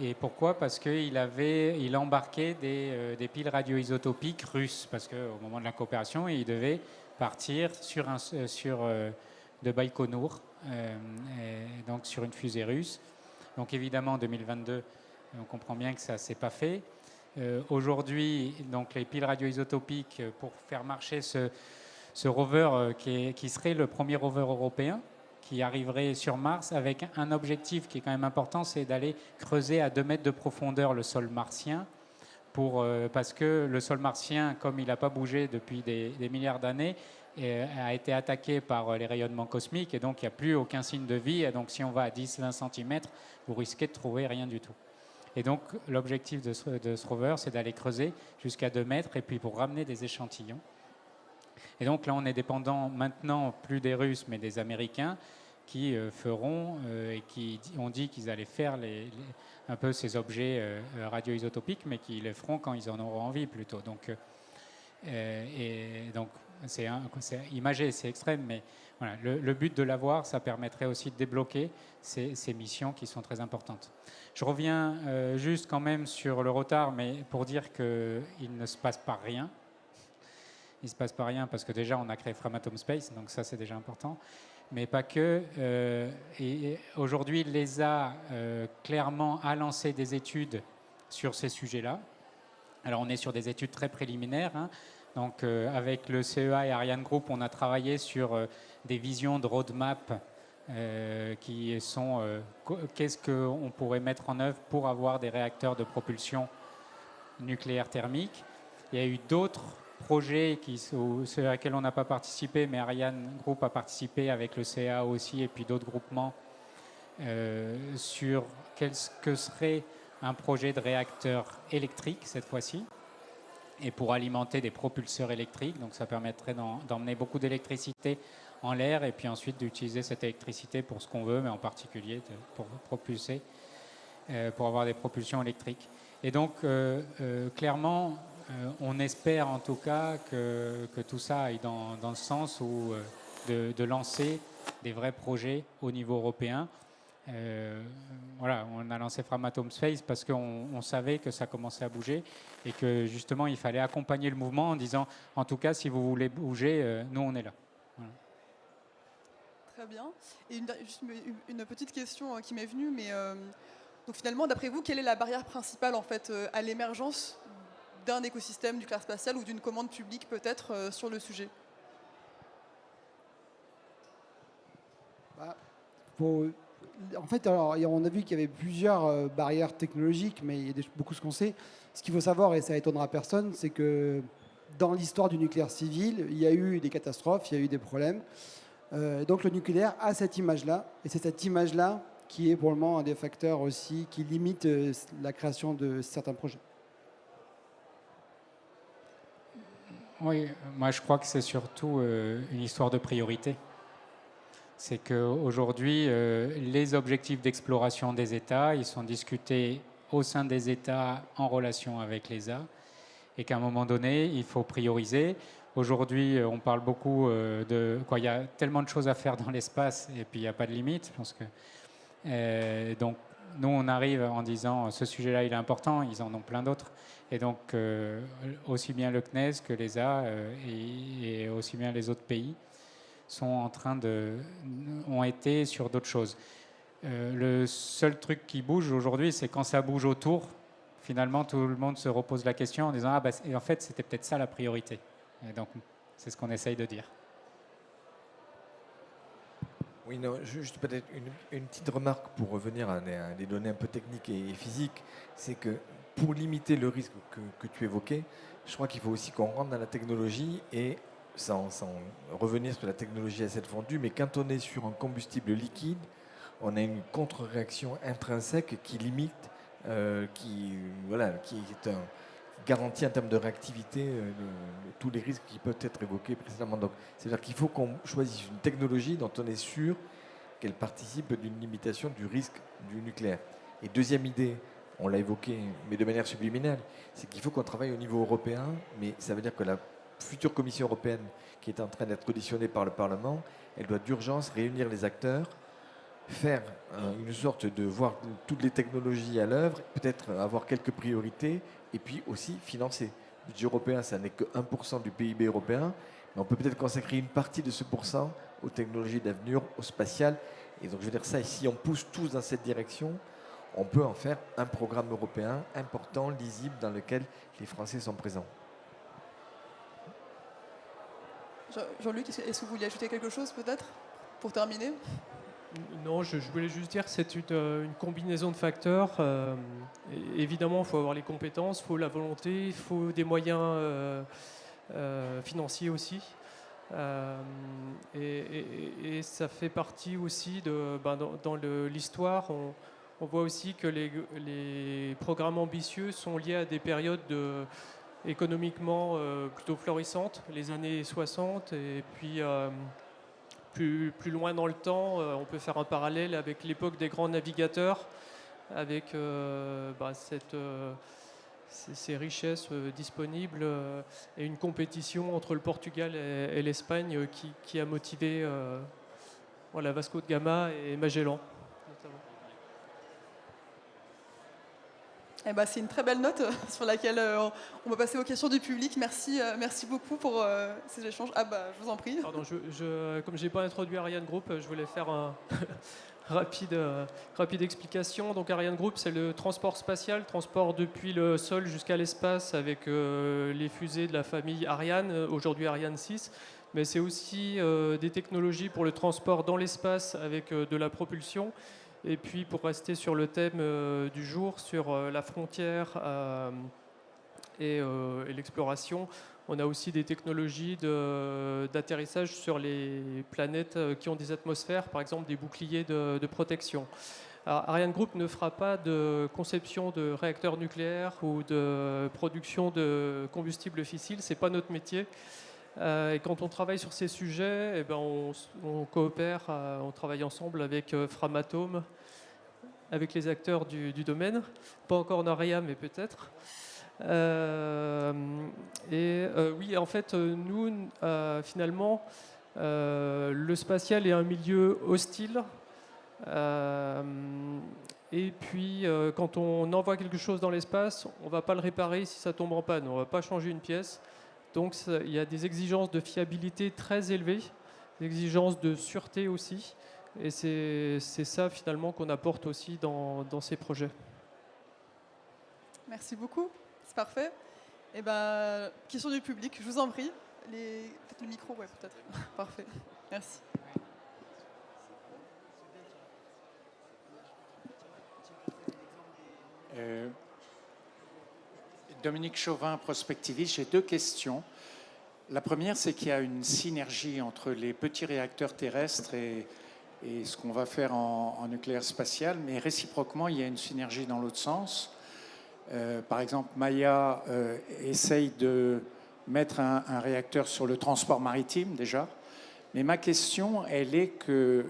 Et pourquoi? Parce qu'il embarquait des piles radioisotopiques russes, parce qu'au moment de la coopération, il devait partir de Baïkonour, donc sur une fusée russe. Donc évidemment, en 2022, on comprend bien que ça ne s'est pas fait. Aujourd'hui, donc les piles radioisotopiques, pour faire marcher ce rover qui serait le premier rover européen, qui arriverait sur Mars avec un objectif qui est quand même important, c'est d'aller creuser à 2 mètres de profondeur le sol martien, parce que le sol martien, comme il n'a pas bougé depuis des milliards d'années, a été attaqué par les rayonnements cosmiques et donc il n'y a plus aucun signe de vie. Et donc si on va à 10-20 cm, vous risquez de trouver rien du tout. Et donc l'objectif de ce rover, c'est d'aller creuser jusqu'à 2 mètres et puis pour ramener des échantillons. Et donc là, on est dépendant maintenant plus des Russes, mais des Américains qui feront et qui ont dit qu'ils allaient faire un peu ces objets radioisotopiques, mais qui les feront quand ils en auront envie plutôt. Donc, c'est imagé, c'est extrême, mais voilà, le but de l'avoir, ça permettrait aussi de débloquer ces missions qui sont très importantes. Je reviens juste quand même sur le retard, mais pour dire qu'il ne se passe pas rien. Il ne se passe pas rien parce que déjà on a créé Framatome Space, donc ça c'est déjà important. Mais pas que. Et aujourd'hui, l'ESA clairement a lancé des études sur ces sujets-là. Alors on est sur des études très préliminaires. Donc avec le CEA et Ariane Group, on a travaillé sur des visions de roadmap qui sont qu'est-ce qu'on pourrait mettre en œuvre pour avoir des réacteurs de propulsion nucléaire thermique. Il y a eu d'autres projets sur lesquels on n'a pas participé, mais Ariane Group a participé avec le CA aussi et puis d'autres groupements sur quel que serait un projet de réacteur électrique cette fois-ci et pour alimenter des propulseurs électriques. Donc ça permettrait d'emmener beaucoup d'électricité en l'air et puis ensuite d'utiliser cette électricité pour ce qu'on veut, mais en particulier pour propulser, pour avoir des propulsions électriques. Et donc clairement, on espère en tout cas que tout ça aille dans le sens de lancer des vrais projets au niveau européen. Voilà, on a lancé Framatome Space parce qu'on savait que ça commençait à bouger et que justement il fallait accompagner le mouvement en disant en tout cas si vous voulez bouger, nous on est là. Voilà. Très bien. Et juste une petite question qui m'est venue, mais donc finalement d'après vous, quelle est la barrière principale en fait à l'émergence d'un écosystème nucléaire spatial ou d'une commande publique peut-être sur le sujet? En fait, alors, on a vu qu'il y avait plusieurs barrières technologiques, mais il y a beaucoup ce qu'on sait. Ce qu'il faut savoir, et ça étonnera personne, c'est que dans l'histoire du nucléaire civil, il y a eu des catastrophes, il y a eu des problèmes. Donc le nucléaire a cette image-là, et c'est cette image-là qui est pour le moment un des facteurs aussi qui limite la création de certains projets. Oui, moi je crois que c'est surtout une histoire de priorité. C'est qu'aujourd'hui, les objectifs d'exploration des États, ils sont discutés au sein des États en relation avec l'ESA, et qu'à un moment donné, il faut prioriser. Aujourd'hui, on parle beaucoup de quoi, il y a tellement de choses à faire dans l'espace, et puis il n'y a pas de limite. Je pense que, donc, nous, on arrive en disant ce sujet-là, il est important, ils en ont plein d'autres. Et donc, aussi bien le CNES que l'ESA et aussi bien les autres pays ont été sur d'autres choses. Le seul truc qui bouge aujourd'hui, c'est quand ça bouge autour, finalement, tout le monde se repose la question en disant et en fait, c'était peut-être ça la priorité. Et donc, c'est ce qu'on essaye de dire. Oui, non, juste peut-être une petite remarque pour revenir à des données un peu techniques et physiques. C'est que pour limiter le risque que tu évoquais, je crois qu'il faut aussi qu'on rentre dans la technologie et sans revenir sur la technologie à cette fondue, mais quand on est sur un combustible liquide, on a une contre-réaction intrinsèque qui limite, qui est un garantie en termes de réactivité de tous les risques qui peuvent être évoqués précédemment. Donc, c'est-à-dire qu'il faut qu'on choisisse une technologie dont on est sûr qu'elle participe d'une limitation du risque du nucléaire. Et deuxième idée, on l'a évoqué, mais de manière subliminale, c'est qu'il faut qu'on travaille au niveau européen, mais ça veut dire que la future Commission européenne, qui est en train d'être auditionnée par le Parlement, elle doit d'urgence réunir les acteurs, faire une sorte de voir toutes les technologies à l'œuvre, peut-être avoir quelques priorités, et puis aussi financer. Le budget européen, ça n'est que 1% du PIB européen, mais on peut peut-être consacrer une partie de ce pourcent aux technologies d'avenir, au spatial. Et donc je veux dire ça, et si on pousse tous dans cette direction, on peut en faire un programme européen important, lisible, dans lequel les Français sont présents. Jean-Luc, est-ce que vous vouliez ajouter quelque chose peut-être pour terminer? Non, je voulais juste dire que c'est une combinaison de facteurs. Évidemment, il faut avoir les compétences, il faut la volonté, il faut des moyens financiers aussi. Et ça fait partie aussi dans l'histoire. On voit aussi que les programmes ambitieux sont liés à des périodes économiquement plutôt florissantes, les années 60, et puis plus loin dans le temps, on peut faire un parallèle avec l'époque des grands navigateurs, avec ces richesses disponibles et une compétition entre le Portugal et l'Espagne qui a motivé Vasco de Gama et Magellan, notamment. Eh ben, c'est une très belle note sur laquelle on va passer aux questions du public. Merci beaucoup pour ces échanges. Je vous en prie. Pardon, comme je n'ai pas introduit Ariane Group, je voulais faire un rapide explication. Donc Ariane Group, c'est le transport spatial, transport depuis le sol jusqu'à l'espace avec les fusées de la famille Ariane, aujourd'hui Ariane 6. Mais c'est aussi des technologies pour le transport dans l'espace avec de la propulsion. Et puis pour rester sur le thème du jour, sur la frontière et l'exploration, on a aussi des technologies d'atterrissage sur les planètes qui ont des atmosphères, par exemple des boucliers de protection. Alors, Ariane Group ne fera pas de conception de réacteurs nucléaires ou de production de combustible fissile, ce n'est pas notre métier. Et quand on travaille sur ces sujets, on coopère, on travaille ensemble avec Framatome, avec les acteurs du domaine. Pas encore Noria, mais peut-être. Oui, en fait, nous, finalement, le spatial est un milieu hostile. Et puis, quand on envoie quelque chose dans l'espace, on ne va pas le réparer si ça tombe en panne. On ne va pas changer une pièce. Donc il y a des exigences de fiabilité très élevées, des exigences de sûreté aussi. Et c'est ça finalement qu'on apporte aussi dans ces projets. Merci beaucoup, c'est parfait. Et question du public, je vous en prie. Peut-être le micro, ouais, peut-être. Parfait, merci. Dominique Chauvin, prospectiviste. J'ai deux questions. La première, c'est qu'il y a une synergie entre les petits réacteurs terrestres et ce qu'on va faire en nucléaire spatial, mais réciproquement, il y a une synergie dans l'autre sens. Par exemple, Maya essaye de mettre un réacteur sur le transport maritime déjà. Mais ma question, elle est que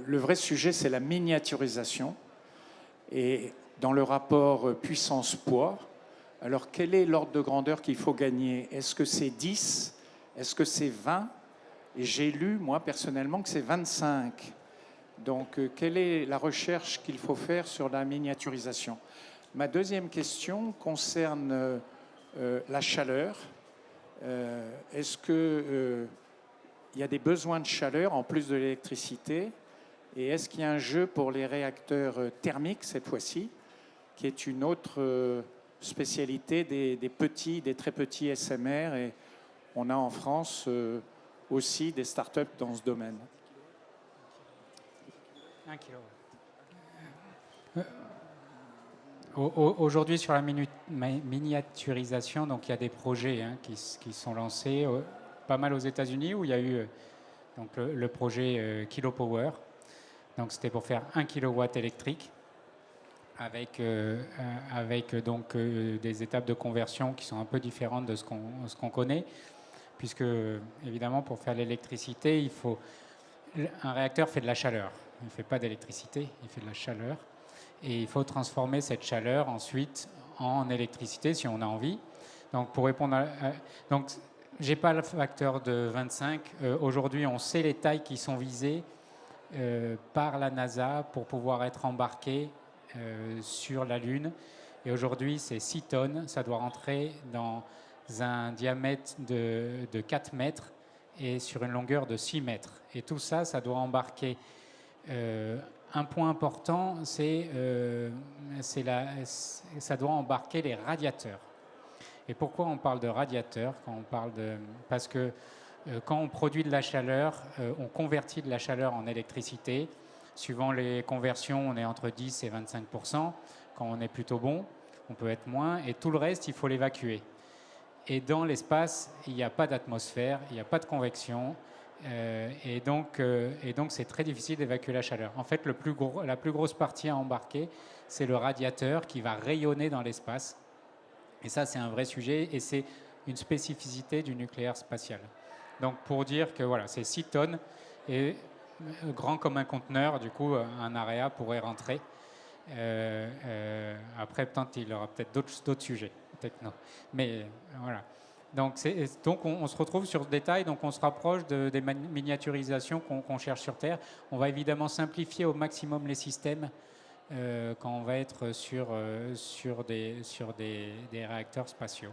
le vrai sujet, c'est la miniaturisation. Et dans le rapport puissance-poids, alors quel est l'ordre de grandeur qu'il faut gagner? Est-ce que c'est 10? Est-ce que c'est 20? Et j'ai lu, moi, personnellement, que c'est 25. Donc, quelle est la recherche qu'il faut faire sur la miniaturisation? Ma deuxième question concerne la chaleur. Est-ce que il y a des besoins de chaleur en plus de l'électricité? Et est-ce qu'il y a un jeu pour les réacteurs thermiques cette fois-ci, qui est une autre spécialité des très petits SMR? Et on a en France aussi des startups dans ce domaine. 1 kW. Aujourd'hui, sur la miniaturisation, donc il y a des projets qui sont lancés, pas mal aux États-Unis, où il y a eu donc le projet Kilopower. Donc c'était pour faire 1 kW électrique avec donc des étapes de conversion qui sont un peu différentes de ce qu'on connaît, puisque évidemment pour faire l'électricité, un réacteur fait de la chaleur. Il ne fait pas d'électricité, il fait de la chaleur. Et il faut transformer cette chaleur ensuite en électricité si on a envie. Donc pour répondre donc j'ai pas le facteur de 25. Aujourd'hui, on sait les tailles qui sont visées par la NASA pour pouvoir être embarqué sur la Lune. Et aujourd'hui, c'est 6 tonnes. Ça doit rentrer dans un diamètre de 4 mètres et sur une longueur de 6 mètres. Et tout ça, ça doit embarquer. Un point important, ça doit embarquer les radiateurs. Et pourquoi on parle de radiateurs parce que quand on produit de la chaleur, on convertit de la chaleur en électricité. Suivant les conversions, on est entre 10 et 25%. Quand on est plutôt bon, on peut être moins. Et tout le reste, il faut l'évacuer. Et dans l'espace, il n'y a pas d'atmosphère, il n'y a pas de convection. Et donc, c'est très difficile d'évacuer la chaleur. En fait, la plus grosse partie à embarquer, c'est le radiateur qui va rayonner dans l'espace. Et ça, c'est un vrai sujet et c'est une spécificité du nucléaire spatial. Donc, pour dire que voilà, c'est 6 tonnes et grand comme un conteneur, du coup, un AREA pourrait rentrer. Après, peut-être, il y aura peut-être d'autres sujets techno. Mais voilà. Donc on se retrouve sur ce détail, donc on se rapproche des miniaturisations qu'on cherche sur Terre. On va évidemment simplifier au maximum les systèmes quand on va être sur des réacteurs spatiaux.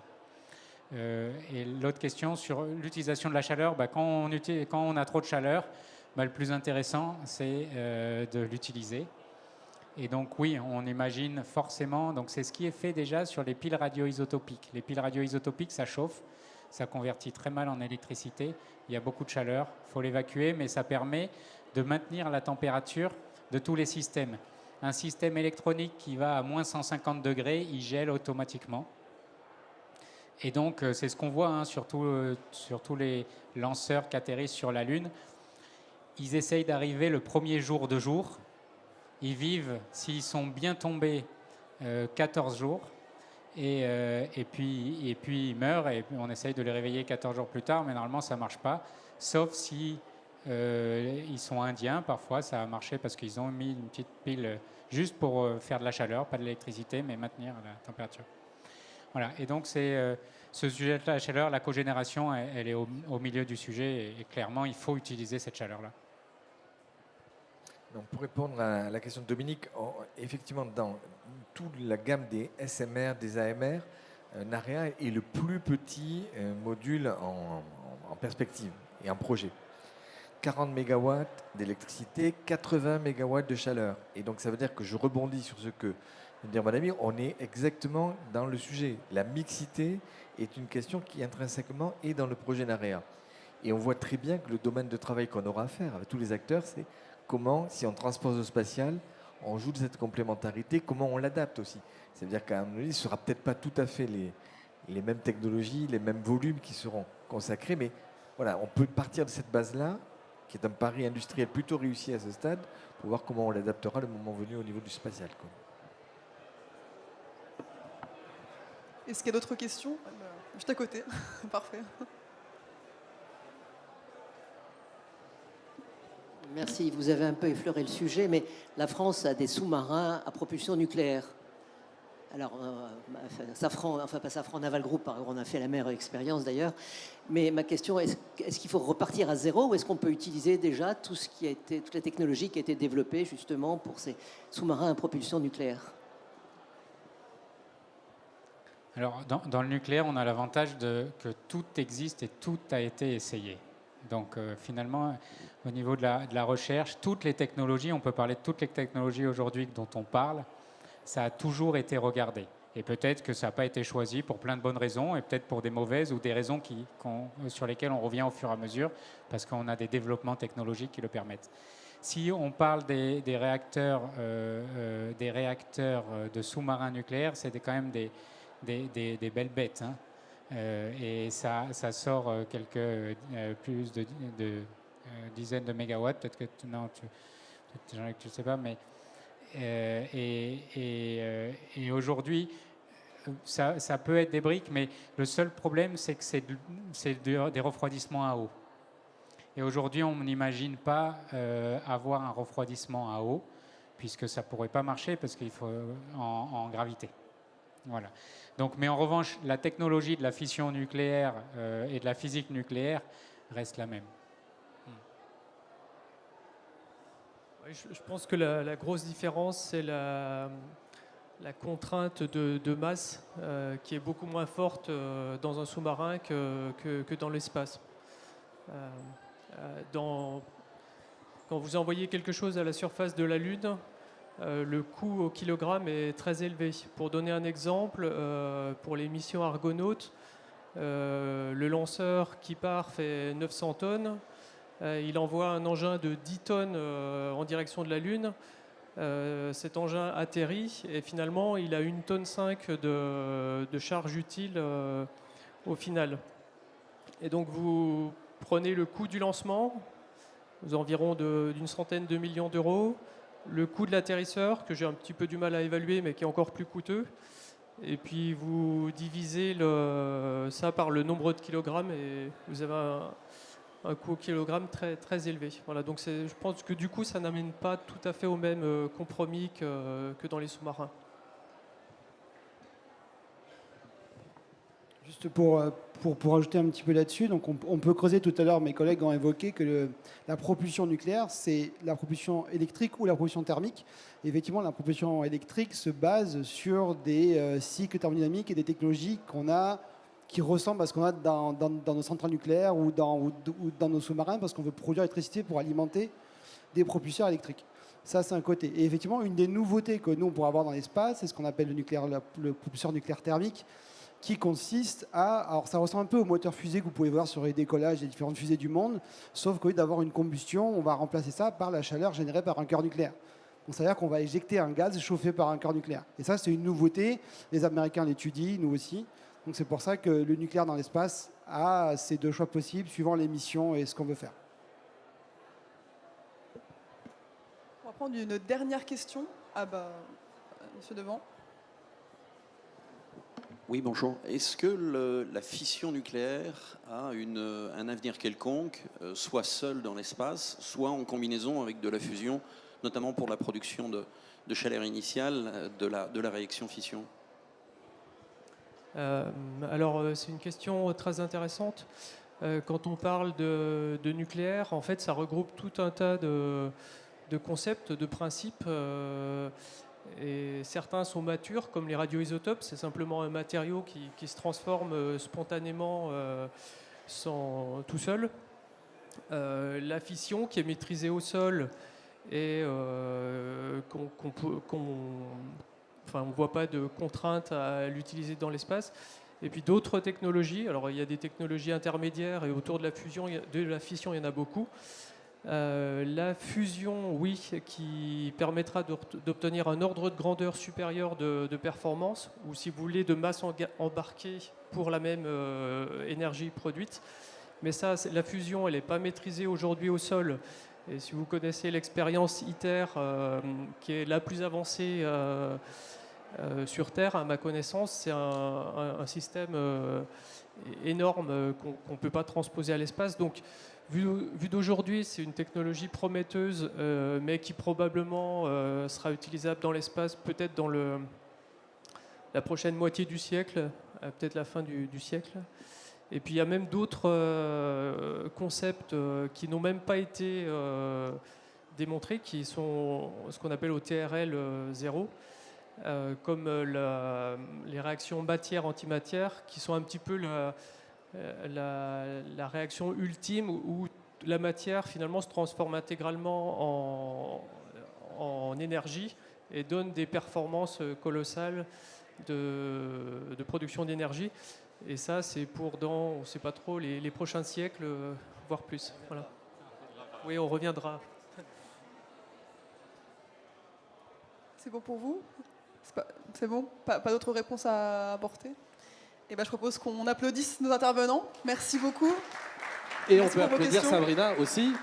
Et l'autre question sur l'utilisation de la chaleur, quand on a trop de chaleur, le plus intéressant c'est de l'utiliser. Et donc oui, on imagine forcément, donc c'est ce qui est fait déjà sur les piles radioisotopiques. Les piles radioisotopiques, ça chauffe, ça convertit très mal en électricité, il y a beaucoup de chaleur, il faut l'évacuer, mais ça permet de maintenir la température de tous les systèmes. Un système électronique qui va à moins 150 degrés, il gèle automatiquement. Et donc c'est ce qu'on voit sur tous les lanceurs qui atterrissent sur la Lune. Ils essayent d'arriver le premier jour de jour. Ils vivent, s'ils sont bien tombés, 14 jours. Et puis ils meurent et on essaye de les réveiller 14 jours plus tard, mais normalement ça ne marche pas. Sauf si ils sont indiens, parfois ça a marché parce qu'ils ont mis une petite pile juste pour faire de la chaleur, pas de l'électricité, mais maintenir la température. Voilà, et donc c'est ce sujet de la chaleur, la cogénération, elle est au milieu du sujet et clairement il faut utiliser cette chaleur-là. Donc pour répondre à la question de Dominique, effectivement, dans toute la gamme des SMR, des AMR, NAREA est le plus petit module en perspective et en projet. 40 MW d'électricité, 80 MW de chaleur. Et donc ça veut dire que je rebondis sur ce que vient de dire mon ami, on est exactement dans le sujet. La mixité est une question qui intrinsèquement est dans le projet NAREA. Et on voit très bien que le domaine de travail qu'on aura à faire avec tous les acteurs, c'est comment, si on transpose au spatial, on joue de cette complémentarité, comment on l'adapte aussi. C'est-à-dire qu'à un moment donné, ce ne sera peut-être pas tout à fait les mêmes technologies, les mêmes volumes qui seront consacrés, mais voilà, on peut partir de cette base-là, qui est un pari industriel plutôt réussi à ce stade, pour voir comment on l'adaptera le moment venu au niveau du spatial, quoi. Est-ce qu'il y a d'autres questions? Juste à côté. Parfait. Merci. Vous avez un peu effleuré le sujet, mais la France a des sous-marins à propulsion nucléaire. Alors, Safran, enfin pas Safran, Naval Group, on a fait la meilleure expérience d'ailleurs. Mais ma question est, est-ce qu'il faut repartir à zéro ou est-ce qu'on peut utiliser déjà toute la technologie qui a été développée justement pour ces sous-marins à propulsion nucléaire? Alors, dans le nucléaire, on a l'avantage que tout existe et tout a été essayé. Donc, finalement, au niveau de la recherche, toutes les technologies, on peut parler de toutes les technologies aujourd'hui dont on parle, ça a toujours été regardé. Et peut-être que ça n'a pas été choisi pour plein de bonnes raisons, et peut-être pour des mauvaises ou des raisons sur lesquelles on revient au fur et à mesure, parce qu'on a des développements technologiques qui le permettent. Si on parle des réacteurs de sous-marins nucléaires, c'est quand même des belles bêtes, hein. Et ça sort plus de dizaines de mégawatts, peut-être que tu ne sais pas, mais et aujourd'hui, ça peut être des briques, mais le seul problème, c'est que c'est des refroidissements à eau. Et aujourd'hui, on n'imagine pas avoir un refroidissement à eau, puisque ça ne pourrait pas marcher, parce qu'il faut en gravité. Voilà. Donc, mais en revanche, la technologie de la fission nucléaire et de la physique nucléaire reste la même. Je pense que la grosse différence, c'est la contrainte de masse qui est beaucoup moins forte dans un sous-marin que dans l'espace. Quand vous envoyez quelque chose à la surface de la Lune, le coût au kilogramme est très élevé. Pour donner un exemple, pour les missions Argonautes, le lanceur qui part fait 900 tonnes. Il envoie un engin de 10 tonnes en direction de la Lune. Cet engin atterrit et finalement, il a 1,5 tonne de charge utile au final. Et donc, vous prenez le coût du lancement, aux environs d'une centaine de millions d'euros, le coût de l'atterrisseur, que j'ai un petit peu du mal à évaluer, mais qui est encore plus coûteux, et puis vous divisez ça par le nombre de kilogrammes et vous avez un coût au kilogramme très, très élevé. Voilà, donc je pense que du coup, ça n'amène pas tout à fait au même compromis que dans les sous-marins. Juste pour ajouter un petit peu là-dessus, donc on peut creuser. Tout à l'heure, mes collègues ont évoqué que la propulsion nucléaire, c'est la propulsion électrique ou la propulsion thermique. Et effectivement, la propulsion électrique se base sur des cycles thermodynamiques et des technologies qui ressemblent à ce qu'on a dans nos centrales nucléaires ou dans nos sous-marins, parce qu'on veut produire l'électricité pour alimenter des propulseurs électriques. Ça, c'est un côté. Et effectivement, une des nouveautés que nous, on pourra avoir dans l'espace, c'est ce qu'on appelle le propulseur nucléaire thermique, qui consiste alors ça ressemble un peu au moteur fusée que vous pouvez voir sur les décollages des différentes fusées du monde, sauf qu'au lieu d'avoir une combustion, on va remplacer ça par la chaleur générée par un cœur nucléaire. Donc ça veut dire qu'on va éjecter un gaz chauffé par un cœur nucléaire. Et ça, c'est une nouveauté. Les Américains l'étudient, nous aussi. Donc c'est pour ça que le nucléaire dans l'espace a ces deux choix possibles, suivant les missions et ce qu'on veut faire. On va prendre une dernière question. Monsieur devant. Oui, bonjour. Est-ce que la fission nucléaire a un avenir quelconque, soit seule dans l'espace, soit en combinaison avec de la fusion, notamment pour la production de chaleur initiale de la réaction fission? Alors, c'est une question très intéressante. Quand on parle de nucléaire, en fait, ça regroupe tout un tas de concepts, de principes. Et certains sont matures, comme les radioisotopes. C'est simplement un matériau qui se transforme spontanément tout seul. La fission, qui est maîtrisée au sol et on ne voit pas de contrainte à l'utiliser dans l'espace. Et puis d'autres technologies. Alors, il y a des technologies intermédiaires et autour de la fission, il y en a beaucoup. La fusion, oui, qui permettra d'obtenir un ordre de grandeur supérieur de performance, ou si vous voulez, de masse embarquée pour la même énergie produite. Mais ça, la fusion, elle n'est pas maîtrisée aujourd'hui au sol. Et si vous connaissez l'expérience ITER, qui est la plus avancée sur Terre, à ma connaissance, c'est un système énorme qu'on ne peut pas transposer à l'espace. Donc, vu d'aujourd'hui, c'est une technologie prometteuse, mais qui probablement sera utilisable dans l'espace, peut-être dans la prochaine moitié du siècle, peut-être la fin du siècle. Et puis il y a même d'autres concepts qui n'ont même pas été démontrés, qui sont ce qu'on appelle au TRL 0, comme les réactions matière-antimatière, qui sont un petit peu la réaction ultime où la matière finalement se transforme intégralement en énergie et donne des performances colossales de production d'énergie. Et ça, c'est pour dans, on ne sait pas trop, les prochains siècles, voire plus. Voilà. Oui, on reviendra. C'est bon pour vous? C'est bon? Pas d'autres réponses à apporter? Et ben, je propose qu'on applaudisse nos intervenants. Merci beaucoup. Et on peut applaudir Sabrina aussi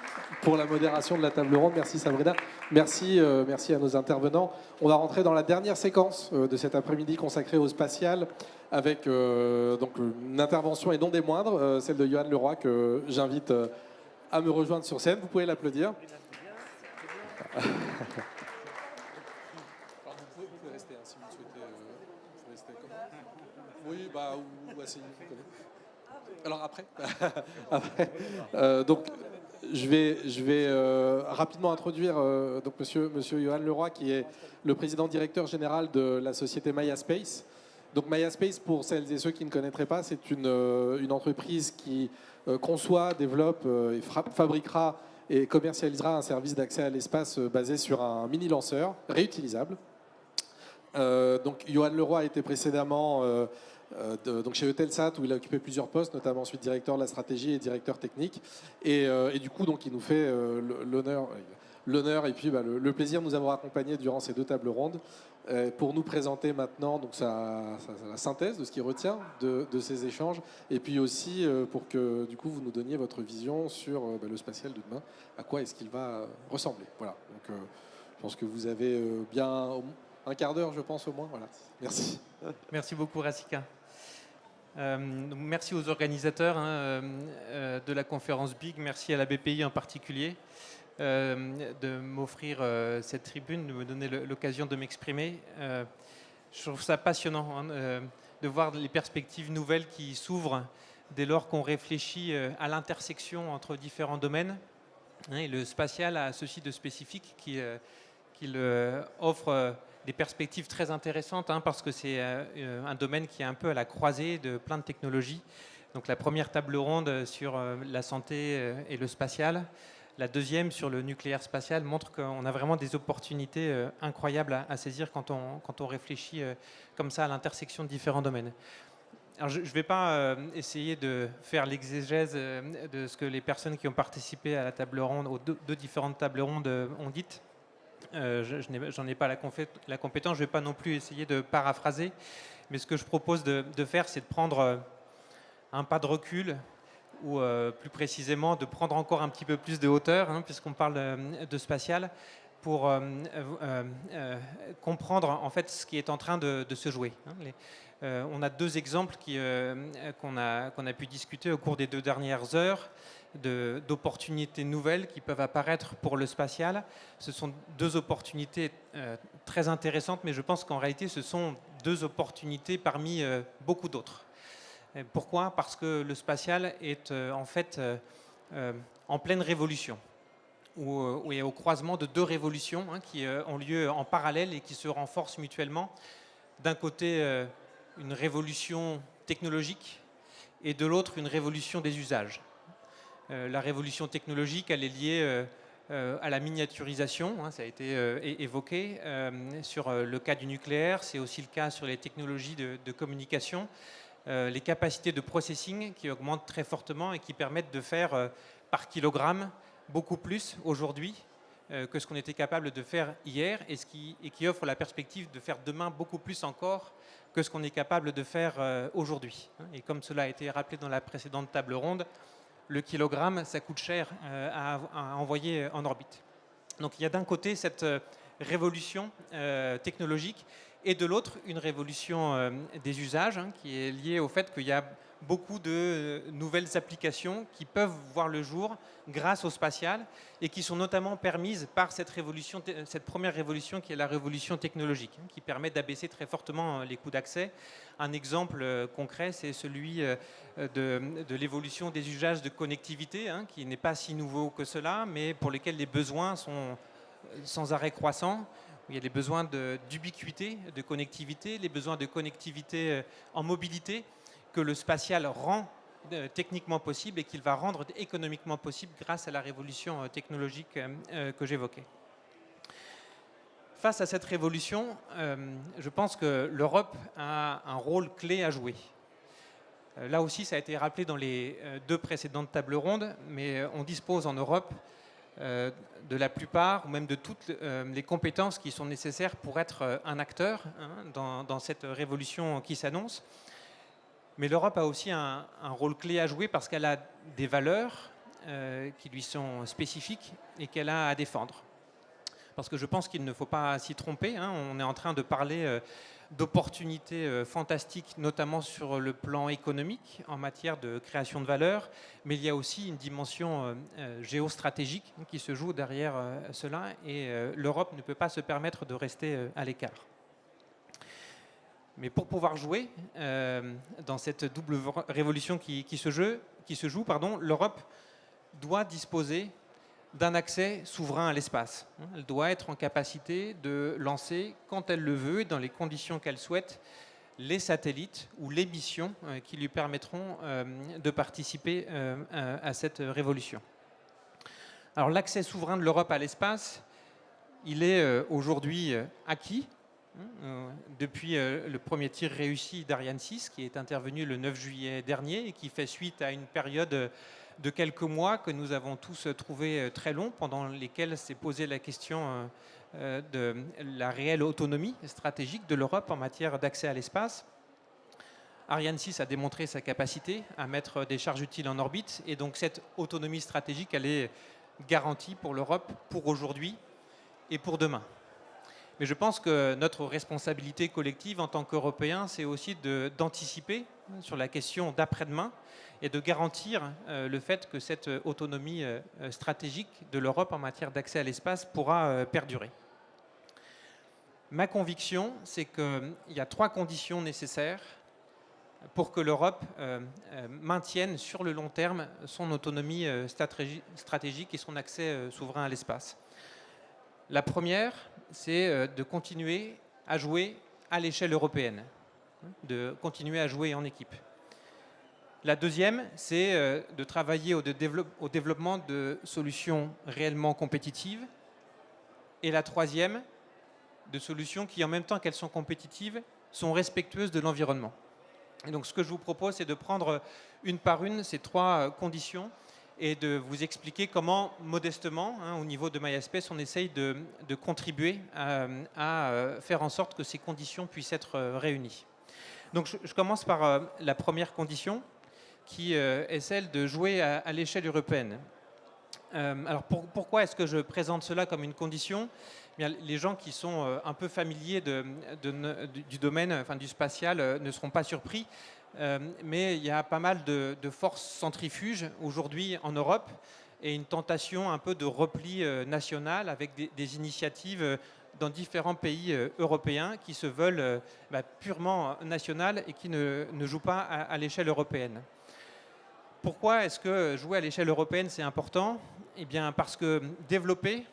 pour la modération de la table ronde. Merci Sabrina. Merci, merci à nos intervenants. On va rentrer dans la dernière séquence de cet après-midi consacrée au spatial avec donc une intervention et non des moindres, celle de Yoann Leroy que j'invite à me rejoindre sur scène. Vous pouvez l'applaudir. Vous pouvez rester si vous souhaitez. Vous rester comme... Oui, bah, ou asseyez. Alors après, donc je vais rapidement introduire donc monsieur Yoann Leroy, qui est le président directeur général de la société Maya Space. Donc Maya Space, pour celles et ceux qui ne connaîtraient pas, c'est une entreprise qui conçoit, développe, et fabriquera et commercialisera un service d'accès à l'espace basé sur un mini lanceur réutilisable. Donc Yoann Leroy a été précédemment donc chez Eutelsat, où il a occupé plusieurs postes, notamment ensuite directeur de la stratégie et directeur technique. Et du coup, donc, il nous fait l'honneur et puis le plaisir de nous avoir accompagnés durant ces deux tables rondes pour nous présenter maintenant donc, la synthèse de ce qu'il retient de ces échanges, et puis aussi pour que du coup, vous nous donniez votre vision sur le spatial de demain, à quoi est-ce qu'il va ressembler. Voilà. Donc, je pense que vous avez bien un quart d'heure, je pense, au moins. Voilà. Merci. Merci beaucoup, Rassika. Merci aux organisateurs de la conférence BIG. Merci à la BPI en particulier de m'offrir cette tribune, de me donner l'occasion de m'exprimer. Je trouve ça passionnant de voir les perspectives nouvelles qui s'ouvrent dès lors qu'on réfléchit à l'intersection entre différents domaines. Et le spatial a ceci de spécifique qu'il offre des perspectives très intéressantes parce que c'est un domaine qui est un peu à la croisée de plein de technologies. Donc la première table ronde sur la santé et le spatial, la deuxième sur le nucléaire spatial montre qu'on a vraiment des opportunités incroyables à saisir quand on réfléchit comme ça à l'intersection de différents domaines. Alors je ne vais pas essayer de faire l'exégèse de ce que les personnes qui ont participé à la table ronde, aux deux différentes tables rondes ont dites. J'en ai pas la compétence, je ne vais pas non plus essayer de paraphraser, mais ce que je propose de faire, c'est de prendre un pas de recul, ou plus précisément de prendre encore un petit peu plus de hauteur, puisqu'on parle de spatial, pour comprendre en fait ce qui est en train de se jouer. On a deux exemples qu'on a pu discuter au cours des 2 dernières heures, d'opportunités nouvelles qui peuvent apparaître pour le spatial. Ce sont 2 opportunités très intéressantes, mais je pense qu'en réalité, ce sont 2 opportunités parmi beaucoup d'autres. Pourquoi? Parce que le spatial est en fait en pleine révolution, ou est au croisement de 2 révolutions qui ont lieu en parallèle et qui se renforcent mutuellement. D'un côté, une révolution technologique, et de l'autre, une révolution des usages. La révolution technologique, elle est liée à la miniaturisation, ça a été évoqué sur le cas du nucléaire, c'est aussi le cas sur les technologies de communication, les capacités de processing qui augmentent très fortement et qui permettent de faire par kilogramme beaucoup plus aujourd'hui que ce qu'on était capable de faire hier et qui offre la perspective de faire demain beaucoup plus encore que ce qu'on est capable de faire aujourd'hui. Et comme cela a été rappelé dans la précédente table ronde, le kilogramme, ça coûte cher à envoyer en orbite. Donc il y a d'un côté cette révolution technologique et de l'autre une révolution des usages qui est liée au fait qu'il y a beaucoup de nouvelles applications qui peuvent voir le jour grâce au spatial et qui sont notamment permises par cette première révolution qui est la révolution technologique, qui permet d'abaisser très fortement les coûts d'accès. Un exemple concret, c'est celui de l'évolution des usages de connectivité, qui n'est pas si nouveau que cela, mais pour lesquels les besoins sont sans arrêt croissants. Il y a les besoins d'ubiquité, de connectivité, les besoins de connectivité en mobilité, que le spatial rend techniquement possible et qu'il va rendre économiquement possible grâce à la révolution technologique que j'évoquais. Face à cette révolution, je pense que l'Europe a un rôle clé à jouer. Là aussi, ça a été rappelé dans les deux précédentes tables rondes, mais on dispose en Europe de la plupart, ou même de toutes les compétences qui sont nécessaires pour être un acteur dans cette révolution qui s'annonce. Mais l'Europe a aussi un rôle clé à jouer parce qu'elle a des valeurs qui lui sont spécifiques et qu'elle a à défendre. Parce que je pense qu'il ne faut pas s'y tromper. On est en train de parler d'opportunités fantastiques, notamment sur le plan économique, en matière de création de valeur. Mais il y a aussi une dimension géostratégique qui se joue derrière cela. Et l'Europe ne peut pas se permettre de rester à l'écart. Mais pour pouvoir jouer dans cette double révolution qui se joue, l'Europe doit disposer d'un accès souverain à l'espace. Elle doit être en capacité de lancer, quand elle le veut et dans les conditions qu'elle souhaite, les satellites ou les missions qui lui permettront de participer à cette révolution. Alors l'accès souverain de l'Europe à l'espace, il est aujourd'hui acquis. Depuis le premier tir réussi d'Ariane 6 qui est intervenu le 9 juillet dernier et qui fait suite à une période de quelques mois que nous avons tous trouvé très long, pendant lesquels s'est posée la question de la réelle autonomie stratégique de l'Europe en matière d'accès à l'espace. Ariane 6 a démontré sa capacité à mettre des charges utiles en orbite et donc cette autonomie stratégique, elle est garantie pour l'Europe pour aujourd'hui et pour demain. Mais je pense que notre responsabilité collective en tant qu'Européens, c'est aussi d'anticiper sur la question d'après-demain et de garantir le fait que cette autonomie stratégique de l'Europe en matière d'accès à l'espace pourra perdurer. Ma conviction, c'est qu'il y a 3 conditions nécessaires pour que l'Europe maintienne sur le long terme son autonomie stratégique et son accès souverain à l'espace. La première, c'est de continuer à jouer à l'échelle européenne, de continuer à jouer en équipe. La deuxième, c'est de travailler au développement de solutions réellement compétitives. Et la troisième, de solutions qui, en même temps qu'elles sont compétitives, sont respectueuses de l'environnement. Et donc ce que je vous propose, c'est de prendre une par une ces 3 conditions et de vous expliquer comment, modestement, au niveau de MySpace, on essaye de contribuer à faire en sorte que ces conditions puissent être réunies. Donc je commence par la première condition, qui est celle de jouer à l'échelle européenne. Alors pourquoi est-ce que je présente cela comme une condition ? Bien, les gens qui sont un peu familiers du domaine, enfin du spatial, ne seront pas surpris. Mais il y a pas mal de forces centrifuges aujourd'hui en Europe et une tentation un peu de repli national avec des initiatives dans différents pays européens qui se veulent purement nationales et qui ne jouent pas à l'échelle européenne. Pourquoi est-ce que jouer à l'échelle européenne c'est important ? Eh bien parce que développer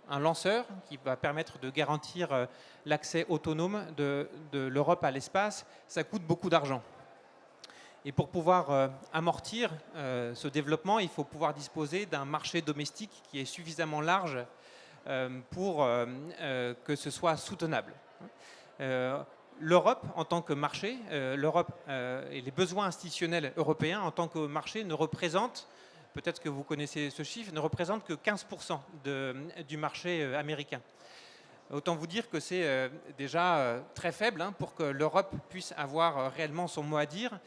un lanceur qui va permettre de garantir l'accès autonome de l'Europe à l'espace, ça coûte beaucoup d'argent. Et pour pouvoir amortir ce développement, il faut pouvoir disposer d'un marché domestique qui est suffisamment large pour que ce soit soutenable. L'Europe en tant que marché, l'Europe et les besoins institutionnels européens en tant que marché ne représentent peut-être que vous connaissez ce chiffre, ne représente que 15% du marché américain. Autant vous dire que c'est déjà très faible pour que l'Europe puisse avoir réellement son mot à dire.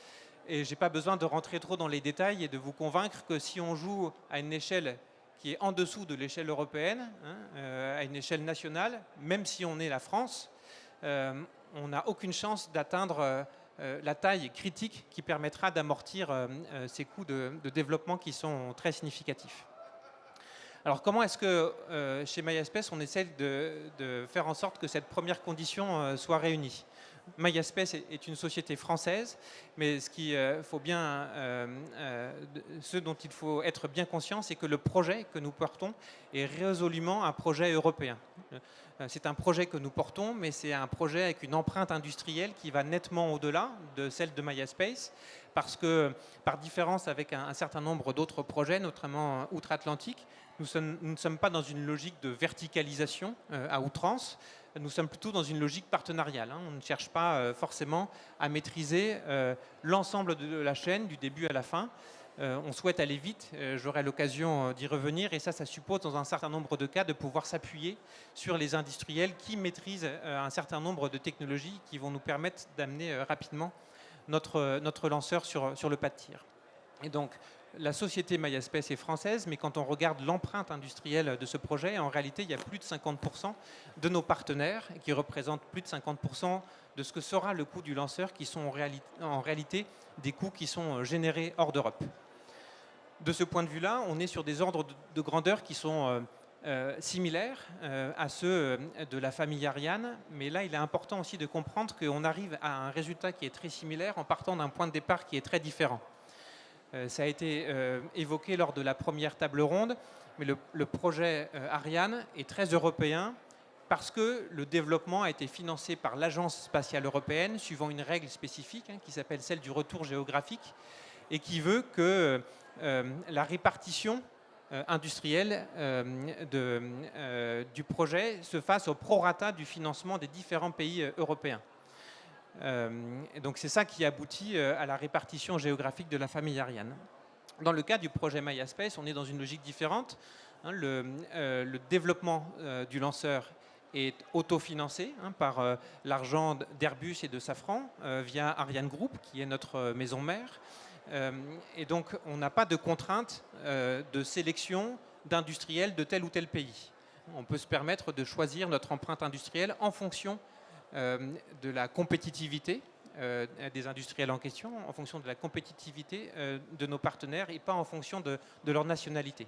Et je n'ai pas besoin de rentrer trop dans les détails et de vous convaincre que si on joue à une échelle qui est en dessous de l'échelle européenne, à une échelle nationale, même si on est la France, on n'a aucune chance d'atteindre la taille critique qui permettra d'amortir ces coûts de développement qui sont très significatifs. Alors comment est-ce que chez MySpace on essaie de faire en sorte que cette première condition soit réunie? MySpace est une société française, mais ce dont il faut être bien conscient, c'est que le projet que nous portons est résolument un projet européen. C'est un projet que nous portons, mais c'est un projet avec une empreinte industrielle qui va nettement au-delà de celle de MySpace, parce que, par différence avec un certain nombre d'autres projets, notamment outre-Atlantique, nous ne sommes pas dans une logique de verticalisation à outrance, nous sommes plutôt dans une logique partenariale. On ne cherche pas forcément à maîtriser l'ensemble de la chaîne, du début à la fin. On souhaite aller vite, j'aurai l'occasion d'y revenir, et ça suppose dans un certain nombre de cas de pouvoir s'appuyer sur les industriels qui maîtrisent un certain nombre de technologies qui vont nous permettre d'amener rapidement notre lanceur sur le pas de tir. Et donc, la société MySpace est française, mais quand on regarde l'empreinte industrielle de ce projet, en réalité, il y a plus de 50% de nos partenaires qui représentent plus de 50% de ce que sera le coût du lanceur, qui sont en réalité des coûts qui sont générés hors d'Europe. De ce point de vue-là, on est sur des ordres de grandeur qui sont similaires à ceux de la famille Ariane, mais là, il est important aussi de comprendre qu'on arrive à un résultat qui est très similaire en partant d'un point de départ qui est très différent. Ça a été évoqué lors de la première table ronde, mais le projet Ariane est très européen parce que le développement a été financé par l'Agence spatiale européenne suivant une règle spécifique qui s'appelle celle du retour géographique et qui veut que la répartition industrielle du projet se fasse au prorata du financement des différents pays européens. Et donc c'est ça qui aboutit à la répartition géographique de la famille Ariane. Dans le cas du projet MySpace, on est dans une logique différente. Le développement du lanceur est autofinancé par l'argent d'Airbus et de Safran via Ariane Group, qui est notre maison mère. Et donc on n'a pas de contrainte de sélection d'industriels de tel ou tel pays. On peut se permettre de choisir notre empreinte industrielle en fonction de la compétitivité des industriels en question, en fonction de la compétitivité de nos partenaires et pas en fonction de leur nationalité.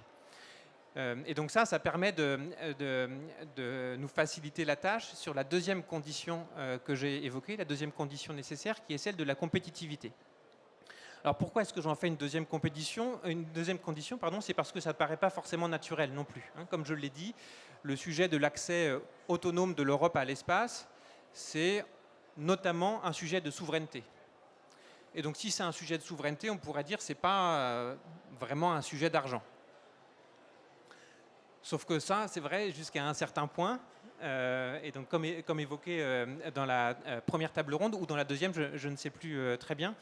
Et donc ça permet de nous faciliter la tâche sur la deuxième condition que j'ai évoquée, la deuxième condition nécessaire, qui est celle de la compétitivité. Alors pourquoi est-ce que j'en fais une deuxième condition, c'est parce que ça ne paraît pas forcément naturel non plus. Comme je l'ai dit, le sujet de l'accès autonome de l'Europe à l'espace, c'est notamment un sujet de souveraineté. Et donc si c'est un sujet de souveraineté, on pourrait dire que ce n'est pas vraiment un sujet d'argent. Sauf que ça, c'est vrai jusqu'à un certain point. Et donc comme évoqué dans la première table ronde ou dans la deuxième, je ne sais plus très bien,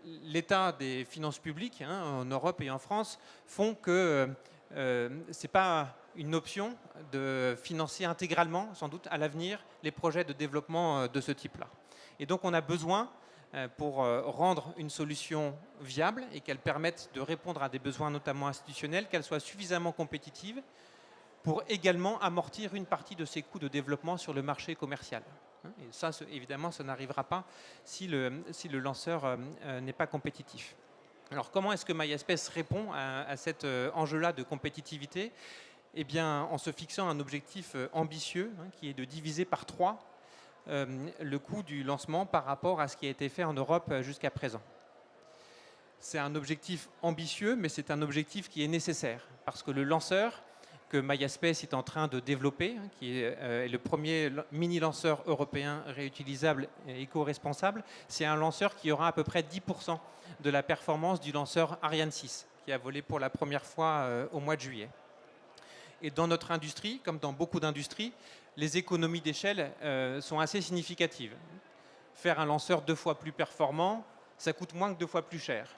l'état des finances publiques en Europe et en France font que ce n'est pas une option de financer intégralement, sans doute à l'avenir, les projets de développement de ce type-là. Et donc on a besoin, pour rendre une solution viable et qu'elle permette de répondre à des besoins notamment institutionnels, qu'elle soit suffisamment compétitive pour également amortir une partie de ces coûts de développement sur le marché commercial. Et ça, évidemment, ça n'arrivera pas si le lanceur n'est pas compétitif. Alors comment est-ce que MySpace répond à cet enjeu-là de compétitivité ? Eh bien, en se fixant un objectif ambitieux, qui est de diviser par 3 le coût du lancement par rapport à ce qui a été fait en Europe jusqu'à présent. C'est un objectif ambitieux, mais c'est un objectif qui est nécessaire, parce que le lanceur que MySpace est en train de développer, qui est le premier mini-lanceur européen réutilisable et éco-responsable, c'est un lanceur qui aura à peu près 10% de la performance du lanceur Ariane 6, qui a volé pour la première fois au mois de juillet. Et dans notre industrie, comme dans beaucoup d'industries, les économies d'échelle sont assez significatives. Faire un lanceur 2 fois plus performant, ça coûte moins que 2 fois plus cher.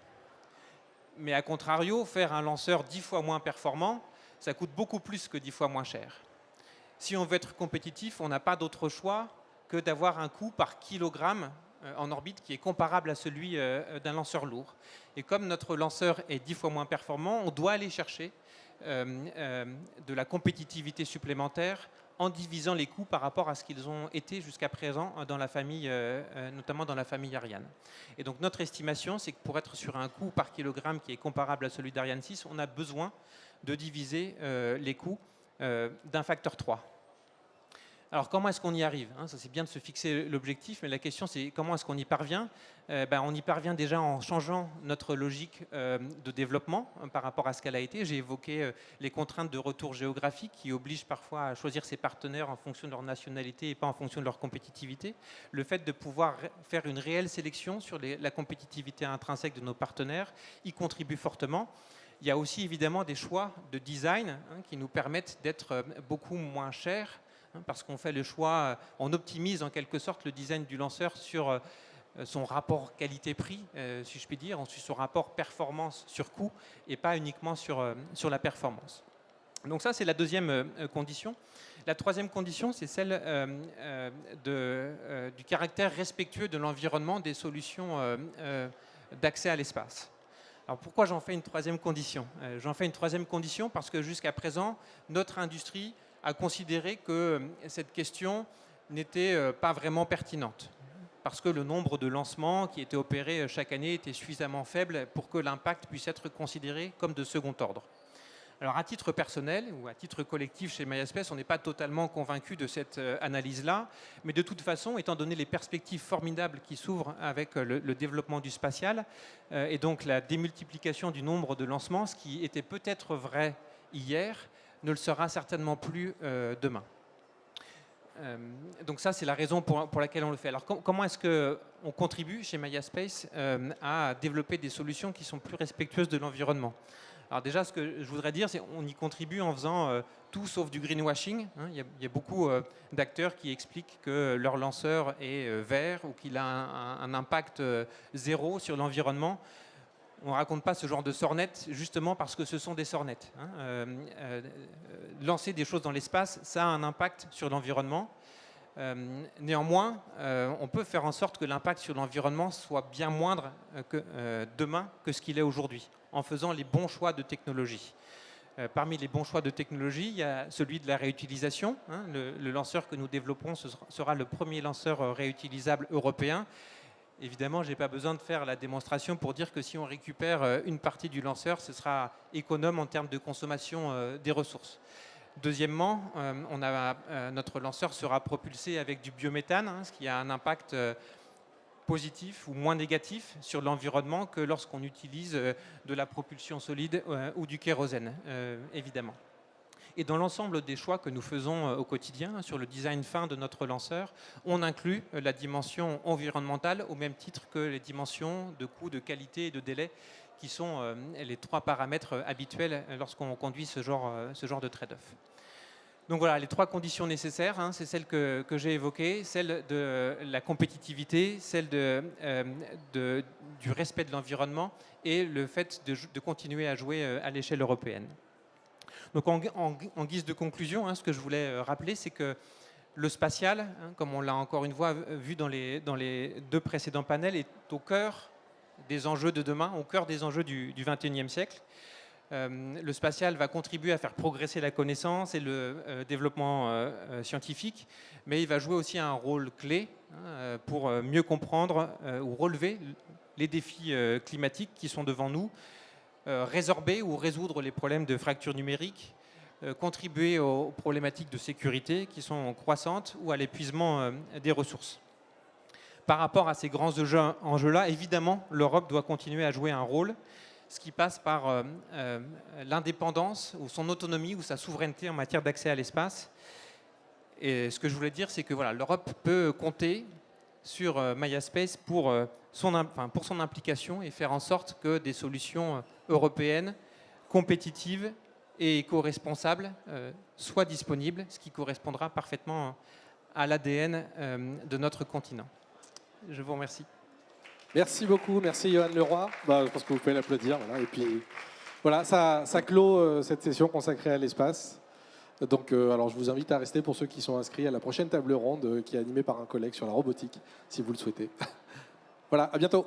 Mais à contrario, faire un lanceur 10 fois moins performant, ça coûte beaucoup plus que 10 fois moins cher. Si on veut être compétitif, on n'a pas d'autre choix que d'avoir un coût par kilogramme en orbite qui est comparable à celui d'un lanceur lourd. Et comme notre lanceur est 10 fois moins performant, on doit aller chercher de la compétitivité supplémentaire en divisant les coûts par rapport à ce qu'ils ont été jusqu'à présent dans la famille, notamment dans la famille Ariane. Et donc notre estimation, c'est que pour être sur un coût par kilogramme qui est comparable à celui d'Ariane 6, on a besoin de diviser les coûts d'un facteur 3. Alors comment est-ce qu'on y arrive, hein? Ça c'est bien de se fixer l'objectif, mais la question c'est comment est-ce qu'on y parvient. On y parvient déjà en changeant notre logique de développement par rapport à ce qu'elle a été. J'ai évoqué les contraintes de retour géographique qui obligent parfois à choisir ses partenaires en fonction de leur nationalité et pas en fonction de leur compétitivité. Le fait de pouvoir faire une réelle sélection sur la compétitivité intrinsèque de nos partenaires y contribue fortement. Il y a aussi évidemment des choix de design qui nous permettent d'être beaucoup moins chers, parce qu'on fait le choix, on optimise en quelque sorte le design du lanceur sur son rapport qualité-prix, si je puis dire, sur son rapport performance sur coût et pas uniquement sur la performance. Donc ça, c'est la deuxième condition. La troisième condition, c'est celle du caractère respectueux de l'environnement des solutions d'accès à l'espace. Alors pourquoi j'en fais une troisième condition? J'en fais une troisième condition parce que jusqu'à présent, notre industrie a considéré que cette question n'était pas vraiment pertinente, parce que le nombre de lancements qui étaient opérés chaque année était suffisamment faible pour que l'impact puisse être considéré comme de second ordre. Alors à titre personnel ou à titre collectif chez MySpace, on n'est pas totalement convaincu de cette analyse-là, mais de toute façon, étant donné les perspectives formidables qui s'ouvrent avec le développement du spatial et donc la démultiplication du nombre de lancements, ce qui était peut-être vrai hier, ne le sera certainement plus demain. Donc ça, c'est la raison pour laquelle on le fait. Alors comment est-ce qu'on contribue chez MySpace à développer des solutions qui sont plus respectueuses de l'environnement? Alors déjà, ce que je voudrais dire, c'est qu'on y contribue en faisant tout sauf du greenwashing. Il y a beaucoup d'acteurs qui expliquent que leur lanceur est vert ou qu'il a un impact zéro sur l'environnement. On ne raconte pas ce genre de sornettes justement parce que ce sont des sornettes. Lancer des choses dans l'espace, ça a un impact sur l'environnement. Néanmoins, on peut faire en sorte que l'impact sur l'environnement soit bien moindre demain que ce qu'il est aujourd'hui, en faisant les bons choix de technologie. Parmi les bons choix de technologie, il y a celui de la réutilisation. Le lanceur que nous développons sera le premier lanceur réutilisable européen. Évidemment, je n'ai pas besoin de faire la démonstration pour dire que si on récupère une partie du lanceur, ce sera économe en termes de consommation des ressources. Deuxièmement, notre lanceur sera propulsé avec du biométhane, ce qui a un impact positif ou moins négatif sur l'environnement que lorsqu'on utilise de la propulsion solide ou du kérosène, évidemment. Et dans l'ensemble des choix que nous faisons au quotidien sur le design fin de notre lanceur, on inclut la dimension environnementale au même titre que les dimensions de coût, de qualité et de délai qui sont les trois paramètres habituels lorsqu'on conduit ce genre de trade-off. Donc voilà, les trois conditions nécessaires, c'est celles que j'ai évoquées, celle de la compétitivité, celle du respect de l'environnement et le fait de continuer à jouer à l'échelle européenne. Donc en guise de conclusion, ce que je voulais rappeler, c'est que le spatial, comme on l'a encore une fois vu dans les deux précédents panels, est au cœur des enjeux de demain, au cœur des enjeux du XXIe siècle. Le spatial va contribuer à faire progresser la connaissance et le développement scientifique, mais il va jouer aussi un rôle clé pour mieux comprendre ou relever les défis climatiques qui sont devant nous, résorber ou résoudre les problèmes de fracture numérique, contribuer aux problématiques de sécurité qui sont croissantes ou à l'épuisement des ressources. Par rapport à ces grands enjeux-là, évidemment, l'Europe doit continuer à jouer un rôle, ce qui passe par l'indépendance ou son autonomie ou sa souveraineté en matière d'accès à l'espace. Et ce que je voulais dire, c'est que voilà, l'Europe peut compter sur MySpace pour son implication et faire en sorte que des solutions européennes, compétitives et éco-responsables soient disponibles, ce qui correspondra parfaitement à l'ADN de notre continent. Je vous remercie. Merci beaucoup, merci Johan Leroy. Je pense que vous pouvez l'applaudir. Voilà. Et puis voilà, ça clôt cette session consacrée à l'espace. Donc, alors je vous invite à rester pour ceux qui sont inscrits à la prochaine table ronde qui est animée par un collègue sur la robotique, si vous le souhaitez. Voilà, à bientôt.